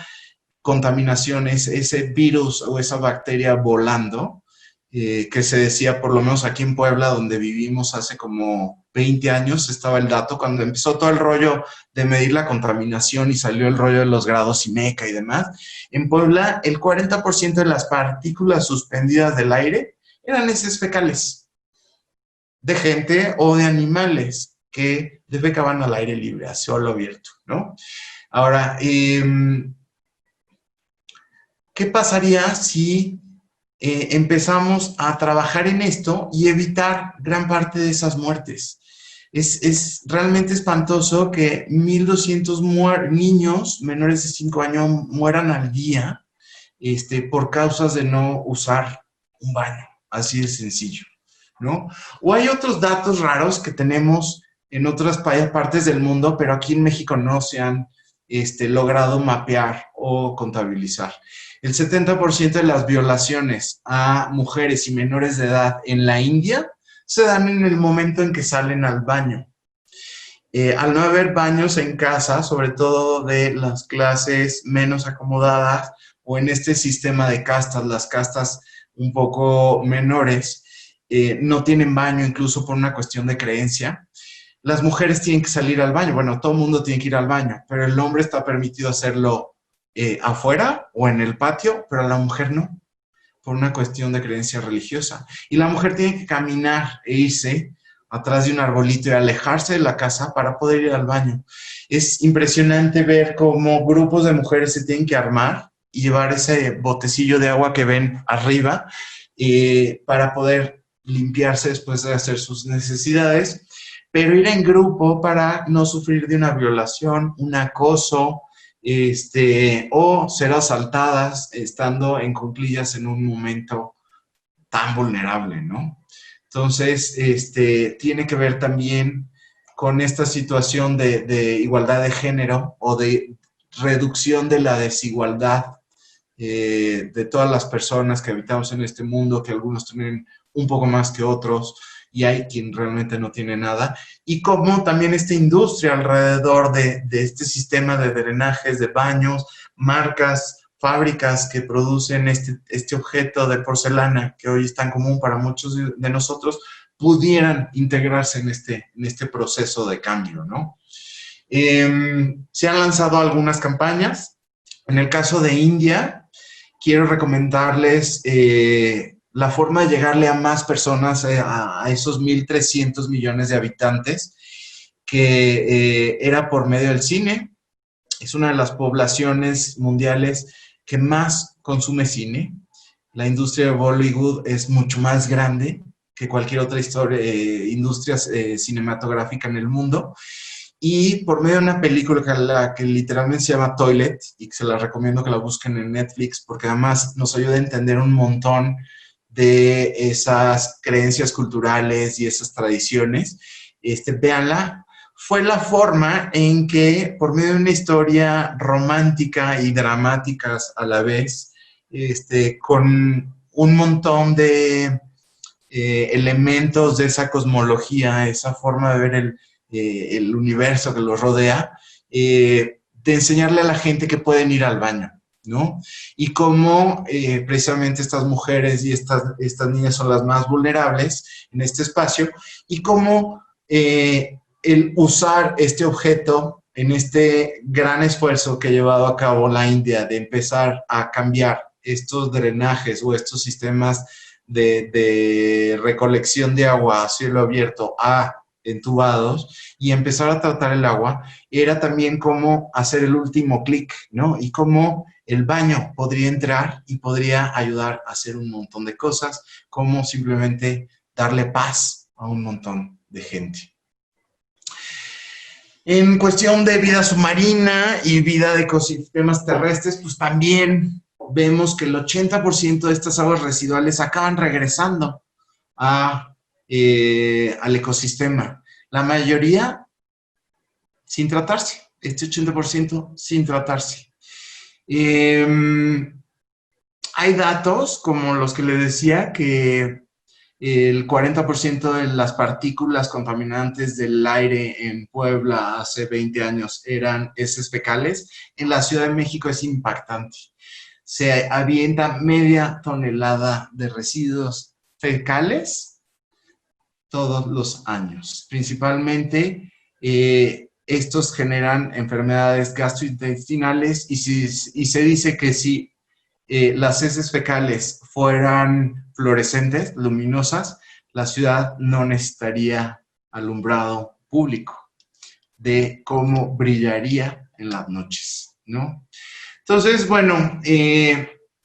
contaminación es ese virus o esa bacteria volando, que se decía, por lo menos aquí en Puebla, donde vivimos hace como 20 años, estaba el dato, cuando empezó todo el rollo de medir la contaminación y salió el rollo de los grados IMECA y demás, en Puebla el 40% de las partículas suspendidas del aire eran heces fecales de gente o de animales que defecaban al aire libre, a cielo abierto, ¿no? Ahora, ¿qué pasaría si empezamos a trabajar en esto y evitar gran parte de esas muertes? Es realmente espantoso que 1,200 niños menores de 5 años mueran al día por causas de no usar un baño, así de sencillo, ¿no? O hay otros datos raros que tenemos en otras partes del mundo, pero aquí en México no se han logrado mapear o contabilizar. El 70% de las violaciones a mujeres y menores de edad en la India se dan en el momento en que salen al baño. Al no haber baños en casa, sobre todo de las clases menos acomodadas o en este sistema de castas, las castas un poco menores, no tienen baño incluso por una cuestión de creencia. Las mujeres tienen que salir al baño. Bueno, todo el mundo tiene que ir al baño, pero el hombre está permitido hacerlo afuera o en el patio, pero a la mujer no, por una cuestión de creencia religiosa. Y la mujer tiene que caminar e irse atrás de un arbolito y alejarse de la casa para poder ir al baño. Es impresionante ver cómo grupos de mujeres se tienen que armar y llevar ese botecillo de agua que ven arriba para poder limpiarse después de hacer sus necesidades, pero ir en grupo para no sufrir de una violación, un acoso, o ser asaltadas estando en cuclillas en un momento tan vulnerable, ¿no? Entonces, tiene que ver también con esta situación de igualdad de género o de reducción de la desigualdad de todas las personas que habitamos en este mundo, que algunos tienen un poco más que otros, y hay quien realmente no tiene nada, y como también esta industria alrededor de este sistema de drenajes, de baños, marcas, fábricas que producen este objeto de porcelana que hoy es tan común para muchos de nosotros, pudieran integrarse en este proceso de cambio, ¿no? Se han lanzado algunas campañas. En el caso de India, quiero recomendarles la forma de llegarle a más personas, a esos 1,300 millones de habitantes, que era por medio del cine. Es una de las poblaciones mundiales que más consume cine. La industria de Bollywood es mucho más grande que cualquier otra industria cinematográfica en el mundo. Y por medio de una película que literalmente se llama Toilet, y que se la recomiendo que la busquen en Netflix, porque además nos ayuda a entender un montón de esas creencias culturales y esas tradiciones, véanla. Fue la forma en que, por medio de una historia romántica y dramática a la vez, con un montón de elementos de esa cosmología, esa forma de ver el universo que los rodea, de enseñarle a la gente que pueden ir al baño, ¿no? Y cómo precisamente estas mujeres y estas niñas son las más vulnerables en este espacio, y cómo el usar este objeto en este gran esfuerzo que ha llevado a cabo la India de empezar a cambiar estos drenajes o estos sistemas de recolección de agua a cielo abierto a entubados y empezar a tratar el agua, era también cómo hacer el último clic, ¿no? Y cómo el baño podría entrar y podría ayudar a hacer un montón de cosas, como simplemente darle paz a un montón de gente. En cuestión de vida submarina y vida de ecosistemas terrestres, pues también vemos que el 80% de estas aguas residuales acaban regresando al ecosistema. La mayoría sin tratarse, este 80% sin tratarse. Hay datos como los que le decía que el 40% de las partículas contaminantes del aire en Puebla hace 20 años eran heces fecales. En la Ciudad de México es impactante. Se avienta media tonelada de residuos fecales todos los años. Principalmente, estos generan enfermedades gastrointestinales y se dice que si las heces fecales fueran fluorescentes, luminosas, la ciudad no necesitaría alumbrado público, de cómo brillaría en las noches, ¿no? Entonces, bueno,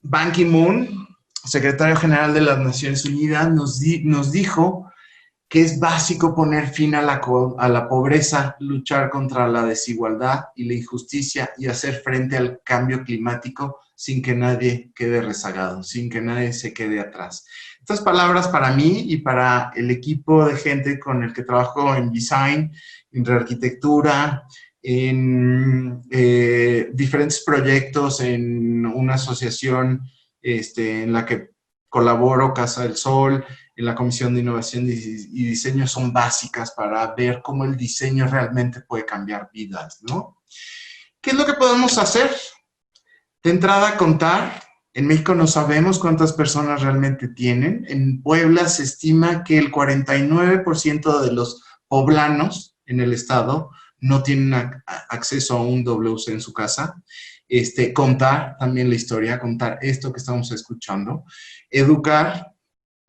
Ban Ki-moon, secretario general de las Naciones Unidas, nos dijo que es básico poner fin a la pobreza, luchar contra la desigualdad y la injusticia y hacer frente al cambio climático sin que nadie quede rezagado, sin que nadie se quede atrás. Estas palabras para mí y para el equipo de gente con el que trabajo en design, en rearquitectura, en diferentes proyectos, en una asociación en la que colaboro, Casa del Sol, en la Comisión de Innovación y Diseño, son básicas para ver cómo el diseño realmente puede cambiar vidas, ¿no? ¿Qué es lo que podemos hacer? De entrada, contar. En México no sabemos cuántas personas realmente tienen. En Puebla se estima que el 49% de los poblanos en el estado no tienen acceso a un WC en su casa. Contar también la historia, contar esto que estamos escuchando. Educar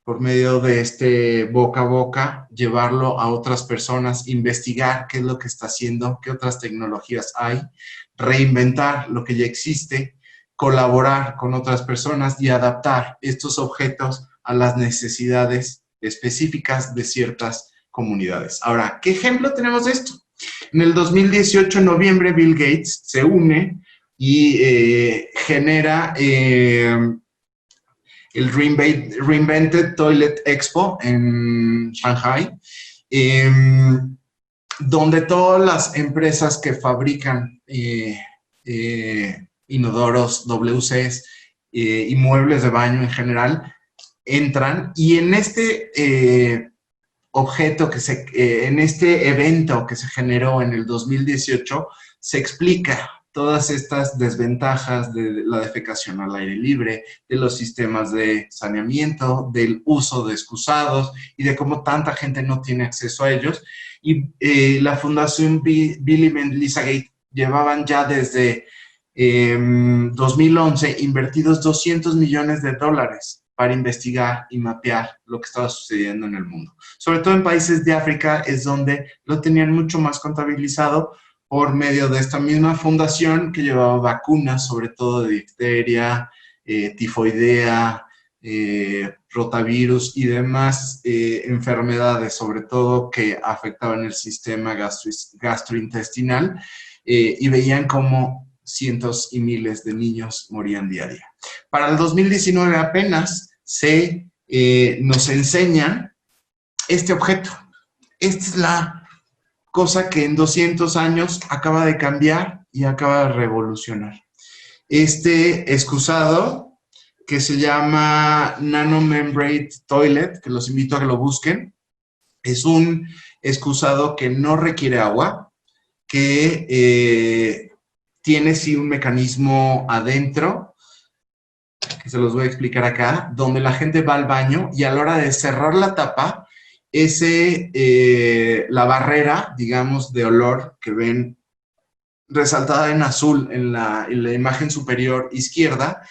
por medio de boca a boca, llevarlo a otras personas, investigar qué es lo que está haciendo, qué otras tecnologías hay, reinventar lo que ya existe, colaborar con otras personas y adaptar estos objetos a las necesidades específicas de ciertas comunidades. Ahora, ¿qué ejemplo tenemos de esto? En el 2018, en noviembre, Bill Gates se une y genera el Reinvented Toilet Expo en Shanghai, donde todas las empresas que fabrican inodoros, WCs y muebles de baño en general entran, y en este objeto en este evento que se generó en el 2018 se explica todas estas desventajas de la defecación al aire libre, de los sistemas de saneamiento, del uso de excusados y de cómo tanta gente no tiene acceso a ellos. Y la Fundación Bill y Melinda Gates llevaban ya desde 2011 invertidos $200 millones para investigar y mapear lo que estaba sucediendo en el mundo. Sobre todo en países de África es donde lo tenían mucho más contabilizado por medio de esta misma fundación que llevaba vacunas, sobre todo de difteria, tifoidea, rotavirus y demás enfermedades, sobre todo que afectaban el sistema gastrointestinal, y veían cómo cientos y miles de niños morían día a día. Para el 2019 apenas nos enseñan este objeto. Esta es la cosa que en 200 años acaba de cambiar y acaba de revolucionar. Este excusado que se llama Nanomembrane Toilet, que los invito a que lo busquen, es un excusado que no requiere agua, que tiene sí un mecanismo adentro, que se los voy a explicar acá, donde la gente va al baño y a la hora de cerrar la tapa, la barrera, digamos, de olor que ven resaltada en azul en la imagen superior izquierda,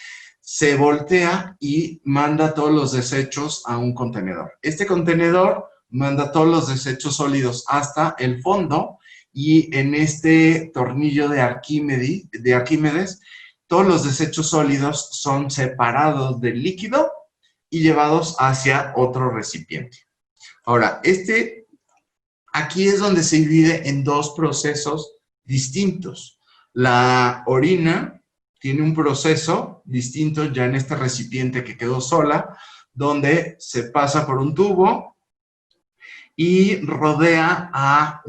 se voltea y manda todos los desechos a un contenedor. Este contenedor manda todos los desechos sólidos hasta el fondo, y en este tornillo de Arquímedes, todos los desechos sólidos son separados del líquido y llevados hacia otro recipiente. Ahora, aquí es donde se divide en dos procesos distintos. La orina tiene un proceso distinto ya en este recipiente que quedó sola, donde se pasa por un tubo y rodea a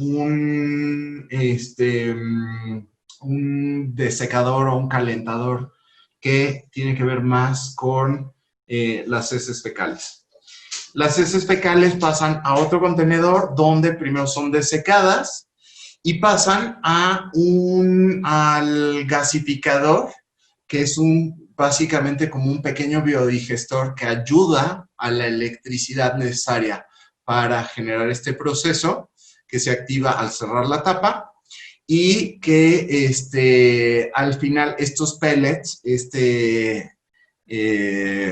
un desecador o un calentador que tiene que ver más con las heces fecales. Las heces fecales pasan a otro contenedor donde primero son desecadas y pasan al gasificador, que es básicamente como un pequeño biodigestor que ayuda a la electricidad necesaria para generar este proceso, que se activa al cerrar la tapa, y que al final estos pellets,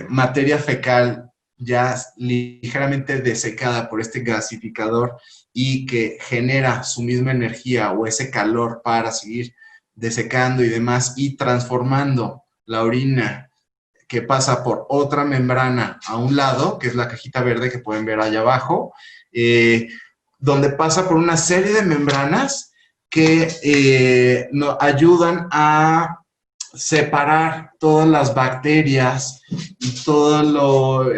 materia fecal ya ligeramente desecada por este gasificador y que genera su misma energía o ese calor para seguir desecando y demás y transformando la orina que pasa por otra membrana a un lado, que es la cajita verde que pueden ver allá abajo, donde pasa por una serie de membranas que nos ayudan a separar todas las bacterias y todo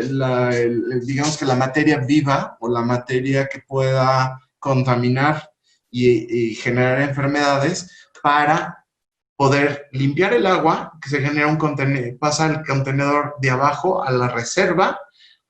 digamos que la materia viva o la materia que pueda contaminar y generar enfermedades para poder limpiar el agua, que se genera un contenedor, pasa al contenedor de abajo a la reserva,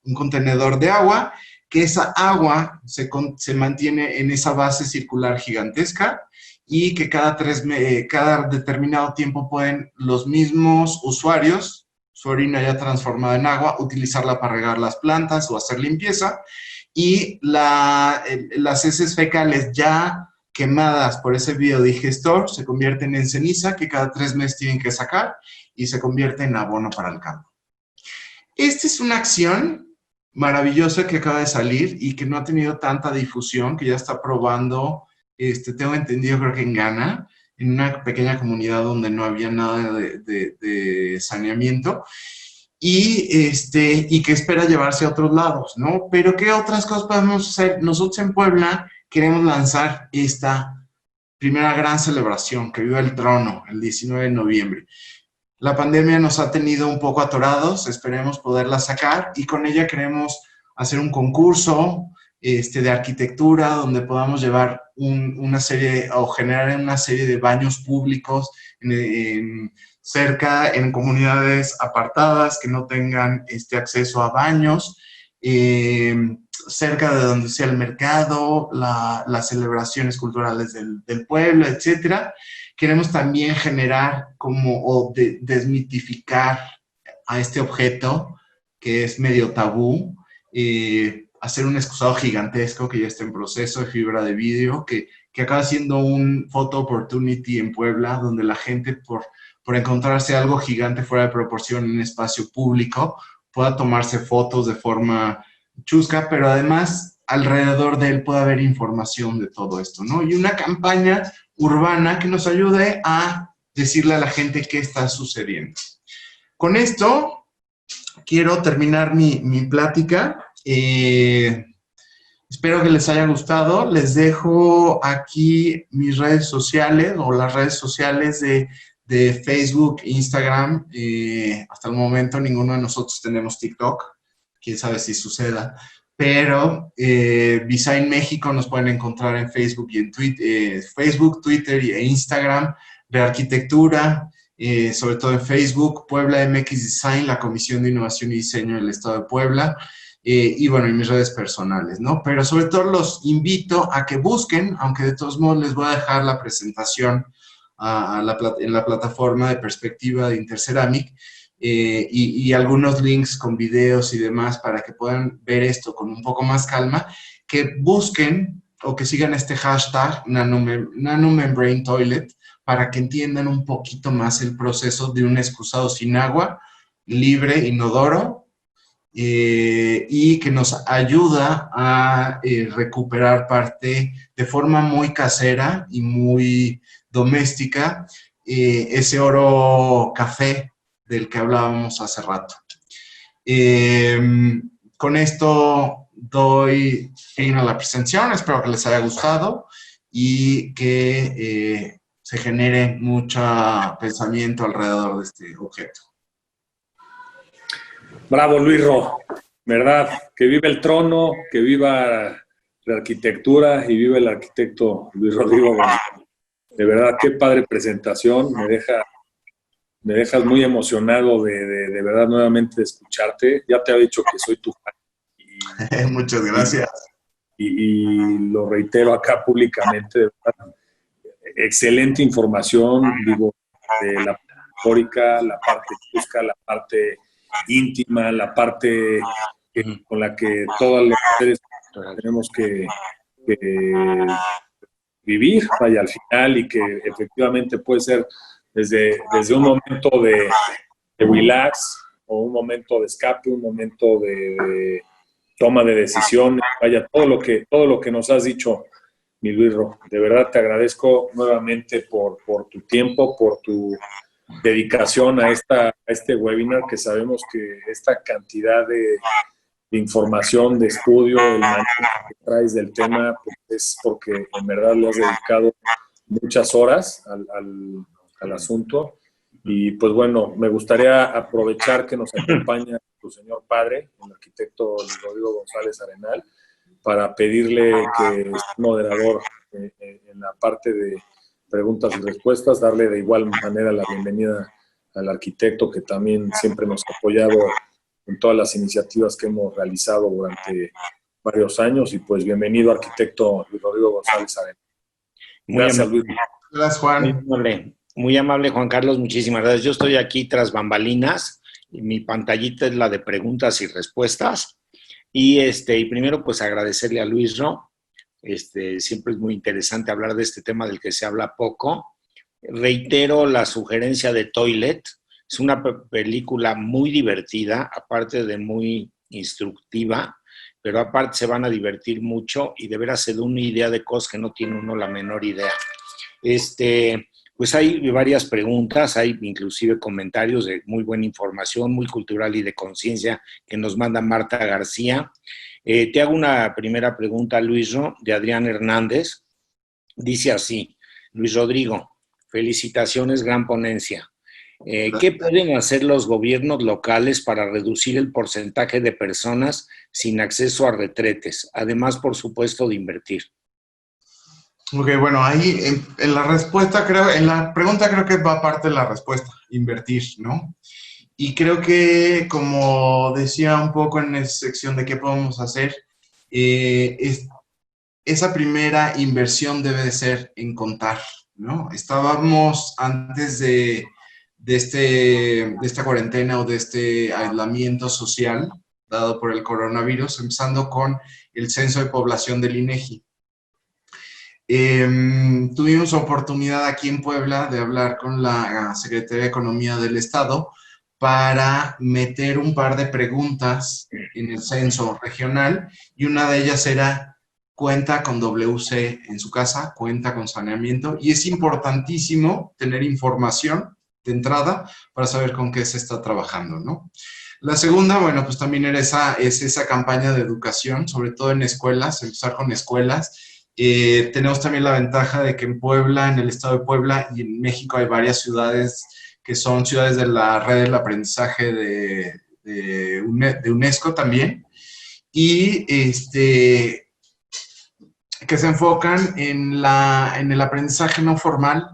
un contenedor de agua, que esa agua se mantiene en esa base circular gigantesca y que cada determinado tiempo pueden los mismos usuarios, su orina ya transformada en agua, utilizarla para regar las plantas o hacer limpieza, y las heces fecales ya quemadas por ese biodigestor se convierten en ceniza que cada 3 meses tienen que sacar y se convierte en abono para el campo. Esta es una acción maravillosa que acaba de salir y que no ha tenido tanta difusión, que ya está probando, tengo entendido, creo que en Ghana, en una pequeña comunidad donde no había nada de saneamiento, y que espera llevarse a otros lados, ¿no? Pero ¿qué otras cosas podemos hacer? Nosotros en Puebla queremos lanzar esta primera gran celebración, que viva el trono, el 19 de noviembre. La pandemia nos ha tenido un poco atorados, esperemos poderla sacar, y con ella queremos hacer un concurso de arquitectura donde podamos llevar una serie o generar una serie de baños públicos cerca, en comunidades apartadas que no tengan acceso a baños, cerca de donde sea el mercado, las celebraciones culturales del pueblo, etcétera. Queremos también generar desmitificar a este objeto que es medio tabú, hacer un excusado gigantesco que ya está en proceso de fibra de vidrio, que acaba siendo un photo opportunity en Puebla, donde la gente por encontrarse algo gigante fuera de proporción en un espacio público, pueda tomarse fotos de forma chusca, pero además alrededor de él puede haber información de todo esto, ¿no? Y una campaña urbana que nos ayude a decirle a la gente qué está sucediendo. Con esto quiero terminar mi plática. Espero que les haya gustado. Les dejo aquí mis redes sociales o las redes sociales de Facebook, Instagram. Hasta el momento ninguno de nosotros tenemos TikTok. Quién sabe si suceda. Pero Design México nos pueden encontrar en Facebook y en Facebook, Twitter e Instagram, de arquitectura, sobre todo en Facebook, Puebla MX Design, la Comisión de Innovación y Diseño del Estado de Puebla, y bueno, en mis redes personales, ¿no? Pero sobre todo los invito a que busquen, aunque de todos modos les voy a dejar la presentación en la plataforma de Perspectiva de Interceramic, y algunos links con videos y demás para que puedan ver esto con un poco más calma, que busquen o que sigan este hashtag Nanomembrane Toilet para que entiendan un poquito más el proceso de un excusado sin agua, libre, inodoro, y que nos ayuda a recuperar parte de forma muy casera y muy doméstica, ese oro café del que hablábamos hace rato. Con esto doy fin a la presentación, espero que les haya gustado y que se genere mucho pensamiento alrededor de este objeto. Bravo, Luis Ro, ¿verdad? Que viva el trono, que viva la arquitectura y viva el arquitecto Luis Rodrigo González. De verdad, qué padre presentación. Me dejas muy emocionado de verdad nuevamente de escucharte. Ya te había dicho que soy tu fan Muchas gracias. y lo reitero acá públicamente. De verdad, excelente información, digo, de la parte histórica, la parte física, la parte íntima, la parte con la que todos los seres tenemos que vivir, vaya, al final, y que efectivamente puede ser desde un momento de relax o un momento de escape, un momento de toma de decisiones, vaya, todo lo que nos has dicho, mi Luisro. De verdad te agradezco nuevamente por tu tiempo, por tu dedicación a este webinar, que sabemos que esta cantidad de información, de estudio, el manejo que traes del tema, pues es porque en verdad le has dedicado muchas horas al asunto. Y pues bueno, me gustaría aprovechar que nos acompaña tu señor padre, el arquitecto Rodrigo González Arenal, para pedirle que sea moderador en la parte de preguntas y respuestas, darle de igual manera la bienvenida al arquitecto, que también siempre nos ha apoyado en todas las iniciativas que hemos realizado durante varios años. Y pues bienvenido, arquitecto Rodrigo González Arenal. Gracias, Luis. Gracias, Juan. Muy amable, Juan Carlos, muchísimas gracias. Yo estoy aquí tras bambalinas, y mi pantallita es la de preguntas y respuestas. Y primero, pues agradecerle a Luis Ro. Siempre es muy interesante hablar de este tema del que se habla poco. Reitero la sugerencia de Toilet. Es una película muy divertida, aparte de muy instructiva, pero aparte se van a divertir mucho y de veras se da una idea de cosas que no tiene uno la menor idea. Pues hay varias preguntas, hay inclusive comentarios de muy buena información, muy cultural y de conciencia que nos manda Marta García. Te hago una primera pregunta, Luisro, de Adrián Hernández. Dice así: Luis Rodrigo, felicitaciones, gran ponencia. ¿Qué pueden hacer los gobiernos locales para reducir el porcentaje de personas sin acceso a retretes? Además, por supuesto, de invertir. Ok, bueno, ahí en la respuesta en la pregunta creo que va parte de la respuesta, invertir, ¿no? Y creo que, como decía un poco en esa sección de qué podemos hacer, esa primera inversión debe de ser en contar, ¿no? Estábamos antes de esta cuarentena o de este aislamiento social dado por el coronavirus, empezando con el censo de población del INEGI. Tuvimos oportunidad aquí en Puebla de hablar con la Secretaría de Economía del Estado para meter un par de preguntas en el censo regional, y una de ellas era: cuenta con WC en su casa, cuenta con saneamiento, y es importantísimo tener información de entrada para saber con qué se está trabajando, ¿no? La segunda, bueno, pues también era esa campaña de educación, sobre todo en escuelas, empezar con escuelas. Tenemos también la ventaja de que en Puebla, en el estado de Puebla y en México, hay varias ciudades que son ciudades de la red del aprendizaje de UNESCO también, y que se enfocan en el aprendizaje no formal.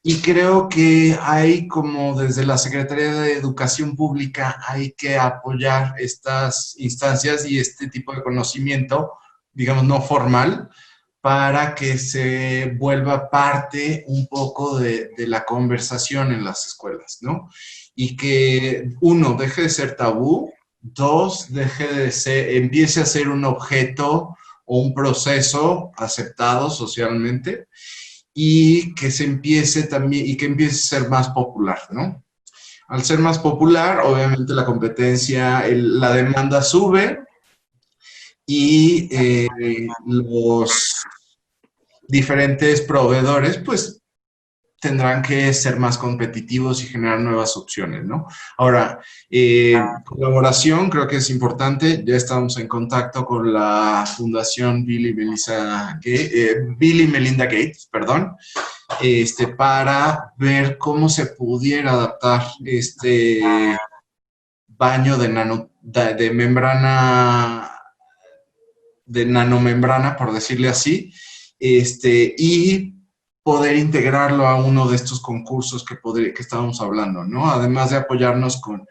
Y creo que hay, como desde la Secretaría de Educación Pública, hay que apoyar estas instancias y este tipo de conocimiento, digamos, no formal, para que se vuelva parte un poco de la conversación en las escuelas, ¿no? Y que, uno, deje de ser tabú; dos, empiece a ser un objeto o un proceso aceptado socialmente, y que empiece a ser más popular, ¿no? Al ser más popular, obviamente la competencia, la demanda sube, y los diferentes proveedores, pues, tendrán que ser más competitivos y generar nuevas opciones, ¿no? Ahora, colaboración creo que es importante. Ya estamos en contacto con la Fundación Bill y Melinda Gates, perdón, para ver cómo se pudiera adaptar este baño de membrana, de nanomembrana, por decirle así, y poder integrarlo a uno de estos concursos que estábamos hablando, ¿no? Además de apoyarnos con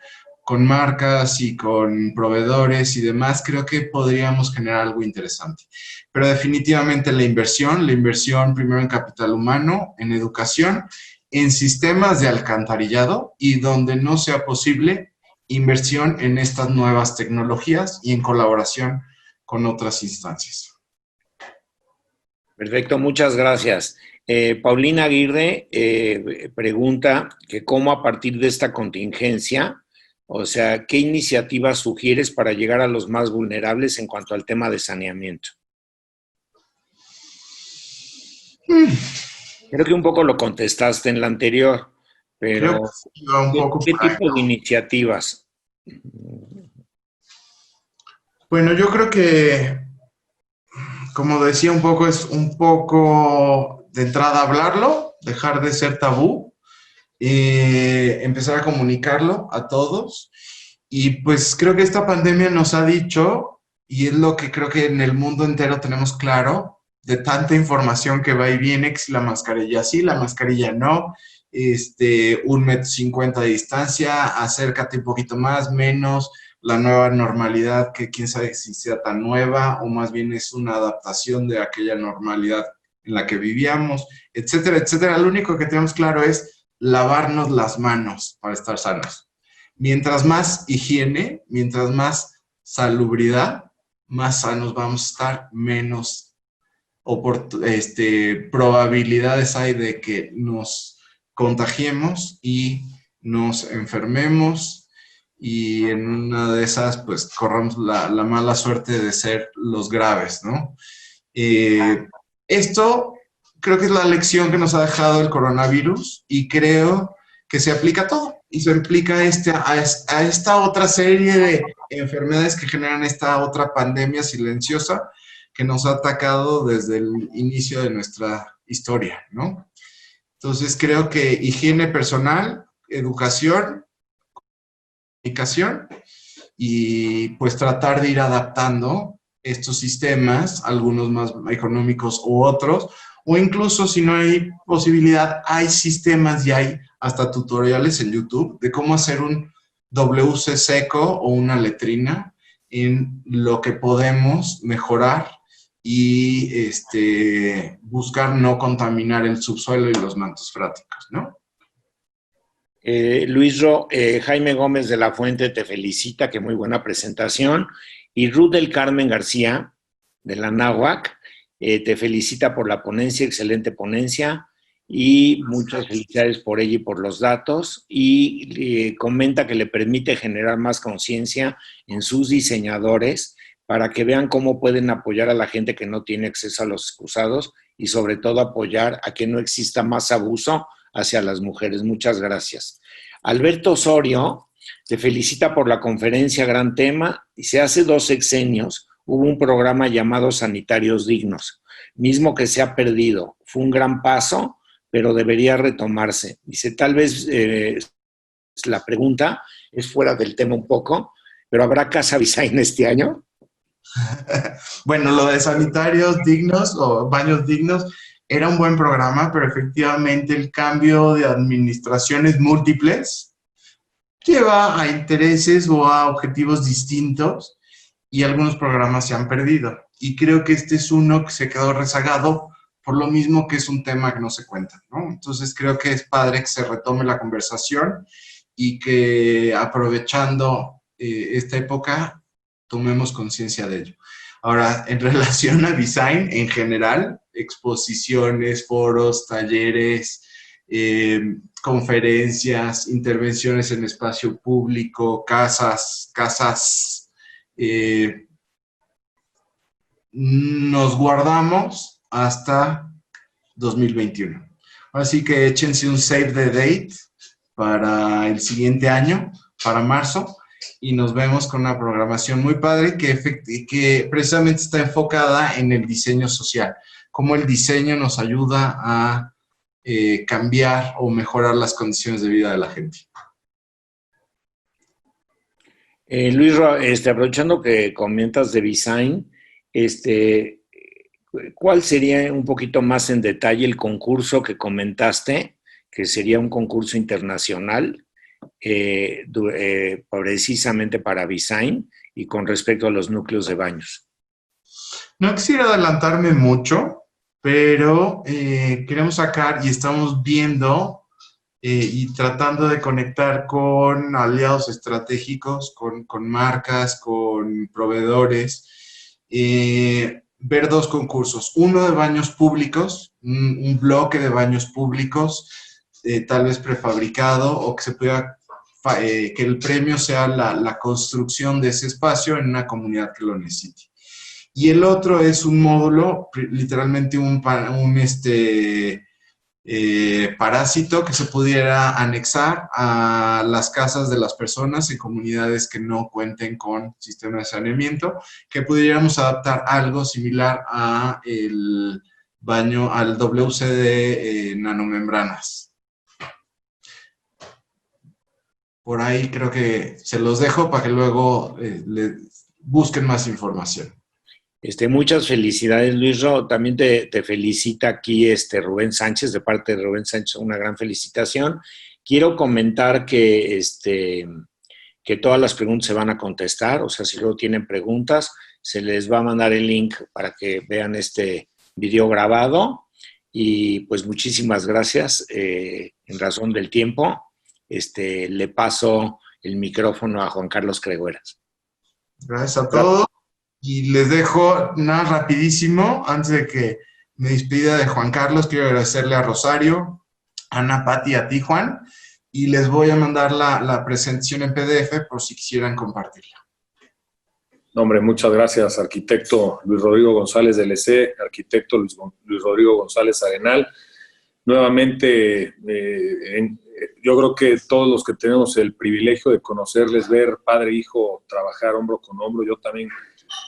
marcas y con proveedores y demás, creo que podríamos generar algo interesante. Pero definitivamente la inversión primero en capital humano, en educación, en sistemas de alcantarillado y donde no sea posible, inversión en estas nuevas tecnologías y en colaboración con otras instancias. Perfecto, muchas gracias. Paulina Aguirre pregunta que cómo a partir de esta contingencia, o sea, ¿qué iniciativas sugieres para llegar a los más vulnerables en cuanto al tema de saneamiento? Creo que un poco lo contestaste en la anterior, Creo pero que sí va un poco ¿qué por ahí, tipo de ¿no? iniciativas? Bueno, yo creo que, como decía, un poco es un poco de entrada hablarlo, dejar de ser tabú, empezar a comunicarlo a todos. Y pues creo que esta pandemia nos ha dicho, y es lo que creo que en el mundo entero tenemos claro, de tanta información que va y viene, que si la mascarilla sí, la mascarilla no, 1,50 m de distancia, acércate un poquito más, menos, la nueva normalidad, que quién sabe si sea tan nueva, o más bien es una adaptación de aquella normalidad en la que vivíamos, etcétera, etcétera. Lo único que tenemos claro es lavarnos las manos para estar sanos. Mientras más higiene, mientras más salubridad, más sanos vamos a estar, menos probabilidades hay de que nos contagiemos y nos enfermemos, y en una de esas pues corramos la mala suerte de ser los graves, ¿no? Esto creo que es la lección que nos ha dejado el coronavirus, y creo que se aplica a todo, y se aplica a esta otra serie de enfermedades que generan esta otra pandemia silenciosa que nos ha atacado desde el inicio de nuestra historia, ¿no? Entonces creo que higiene personal, educación, comunicación, y pues tratar de ir adaptando estos sistemas, algunos más económicos u otros, o incluso si no hay posibilidad, hay sistemas y hay hasta tutoriales en YouTube de cómo hacer un WC seco o una letrina, en lo que podemos mejorar y buscar no contaminar el subsuelo y los mantos freáticos, ¿no? Jaime Gómez de la Fuente te felicita, que muy buena presentación. Y Ruth del Carmen García, de la Náhuac, te felicita por la ponencia, excelente ponencia, y muchas felicidades por ella y por los datos. Y comenta que le permite generar más conciencia en sus diseñadores para que vean cómo pueden apoyar a la gente que no tiene acceso a los excusados, y sobre todo apoyar a que no exista más abuso hacia las mujeres. Muchas gracias. Alberto Osorio te felicita por la conferencia, gran tema. Dice, hace 2 sexenios hubo un programa llamado Sanitarios Dignos, mismo que se ha perdido. Fue un gran paso, pero debería retomarse. Dice, tal vez la pregunta es fuera del tema un poco, pero ¿habrá Casa Bisain este año? Bueno, lo de sanitarios dignos o baños dignos era un buen programa, pero efectivamente el cambio de administraciones múltiples lleva a intereses o a objetivos distintos, y algunos programas se han perdido. Y creo que este es uno que se quedó rezagado por lo mismo que es un tema que no se cuenta, ¿no? Entonces creo que es padre que se retome la conversación y que aprovechando esta época tomemos conciencia de ello. Ahora, en relación a design en general, exposiciones, foros, talleres, conferencias, intervenciones en espacio público, casas, nos guardamos hasta 2021. Así que échense un save the date para el siguiente año, para marzo, y nos vemos con una programación muy padre que precisamente está enfocada en el diseño social, cómo el diseño nos ayuda a cambiar o mejorar las condiciones de vida de la gente. Luis, aprovechando que comentas de Design, ¿cuál sería un poquito más en detalle el concurso que comentaste, que sería un concurso internacional precisamente para Visain y con respecto a los núcleos de baños? No quisiera adelantarme mucho, pero queremos sacar y estamos viendo y tratando de conectar con aliados estratégicos, con marcas, con proveedores, ver dos concursos, uno de baños públicos, un bloque de baños públicos, tal vez prefabricado, o que se pueda, que el premio sea la construcción de ese espacio en una comunidad que lo necesite. Y el otro es un módulo, literalmente un parásito que se pudiera anexar a las casas de las personas en comunidades que no cuenten con sistema de saneamiento, que pudiéramos adaptar algo similar a el baño, al WC nanomembranas. Por ahí creo que se los dejo para que luego busquen más información. Muchas felicidades, Luis Ro. También te felicita aquí Rubén Sánchez, de parte de Rubén Sánchez, una gran felicitación. Quiero comentar que todas las preguntas se van a contestar, o sea, si luego tienen preguntas, se les va a mandar el link para que vean este video grabado. Y pues muchísimas gracias. En razón del tiempo, le paso el micrófono a Juan Carlos Cregueras. Gracias a todos. Y les dejo nada rapidísimo, antes de que me despida de Juan Carlos, quiero agradecerle a Rosario, a Ana, Pati y a ti, Juan, y les voy a mandar la presentación en PDF por si quisieran compartirla. No, hombre, muchas gracias, arquitecto Luis Rodrigo González del EC, arquitecto Luis Rodrigo González Arenal. Nuevamente, yo creo que todos los que tenemos el privilegio de conocerles, ver padre e hijo trabajar hombro con hombro, yo también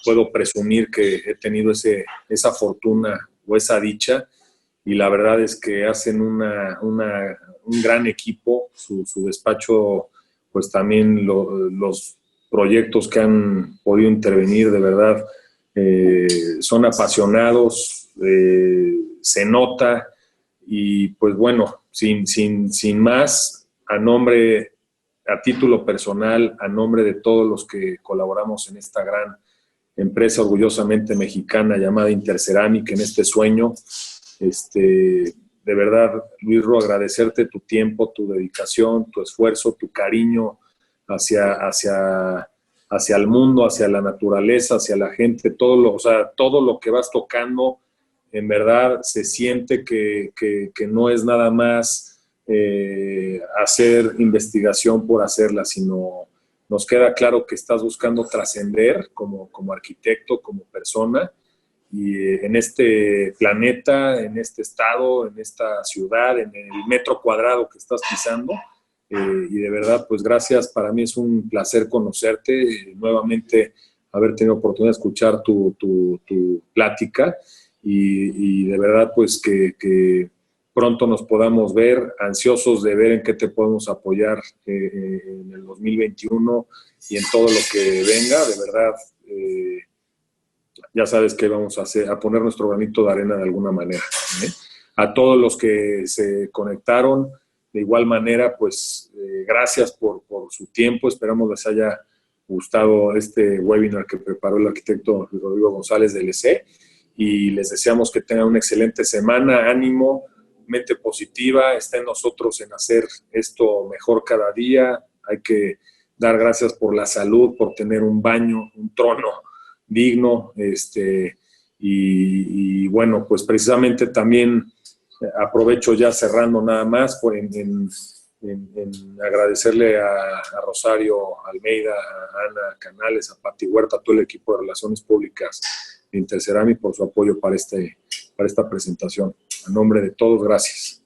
puedo presumir que he tenido esa fortuna o esa dicha, y la verdad es que hacen un gran equipo. Su despacho, pues también los proyectos que han podido intervenir, de verdad, son apasionados, se nota, y pues bueno, sin más, a título personal, a nombre de todos los que colaboramos en esta gran empresa orgullosamente mexicana llamada Interceramic, en este sueño, de verdad, Luis Ro, agradecerte tu tiempo, tu dedicación, tu esfuerzo, tu cariño hacia el mundo, hacia la naturaleza, hacia la gente, todo lo que vas tocando, en verdad se siente que no es nada más hacer investigación por hacerla, sino nos queda claro que estás buscando trascender como arquitecto, como persona, y en este planeta, en este estado, en esta ciudad, en el metro cuadrado que estás pisando. Y de verdad, pues gracias. Para mí es un placer conocerte, nuevamente haber tenido oportunidad de escuchar tu plática, y de verdad, pues que pronto nos podamos ver, ansiosos de ver en qué te podemos apoyar en el 2021 y en todo lo que venga. De verdad, ya sabes que vamos a hacer, a poner nuestro granito de arena de alguna manera, ¿eh? A todos los que se conectaron, de igual manera, pues gracias por su tiempo. Esperamos les haya gustado este webinar que preparó el arquitecto Rodrigo González del EC, y les deseamos que tengan una excelente semana. Ánimo, mente positiva, está en nosotros en hacer esto mejor cada día. Hay que dar gracias por la salud, por tener un baño, un trono digno, y bueno, pues precisamente también aprovecho ya cerrando nada más en agradecerle a Rosario Almeida, a Ana Canales, a Pati Huerta, a todo el equipo de Relaciones Públicas de Interceramic por su apoyo para esta presentación. A nombre de todos, gracias.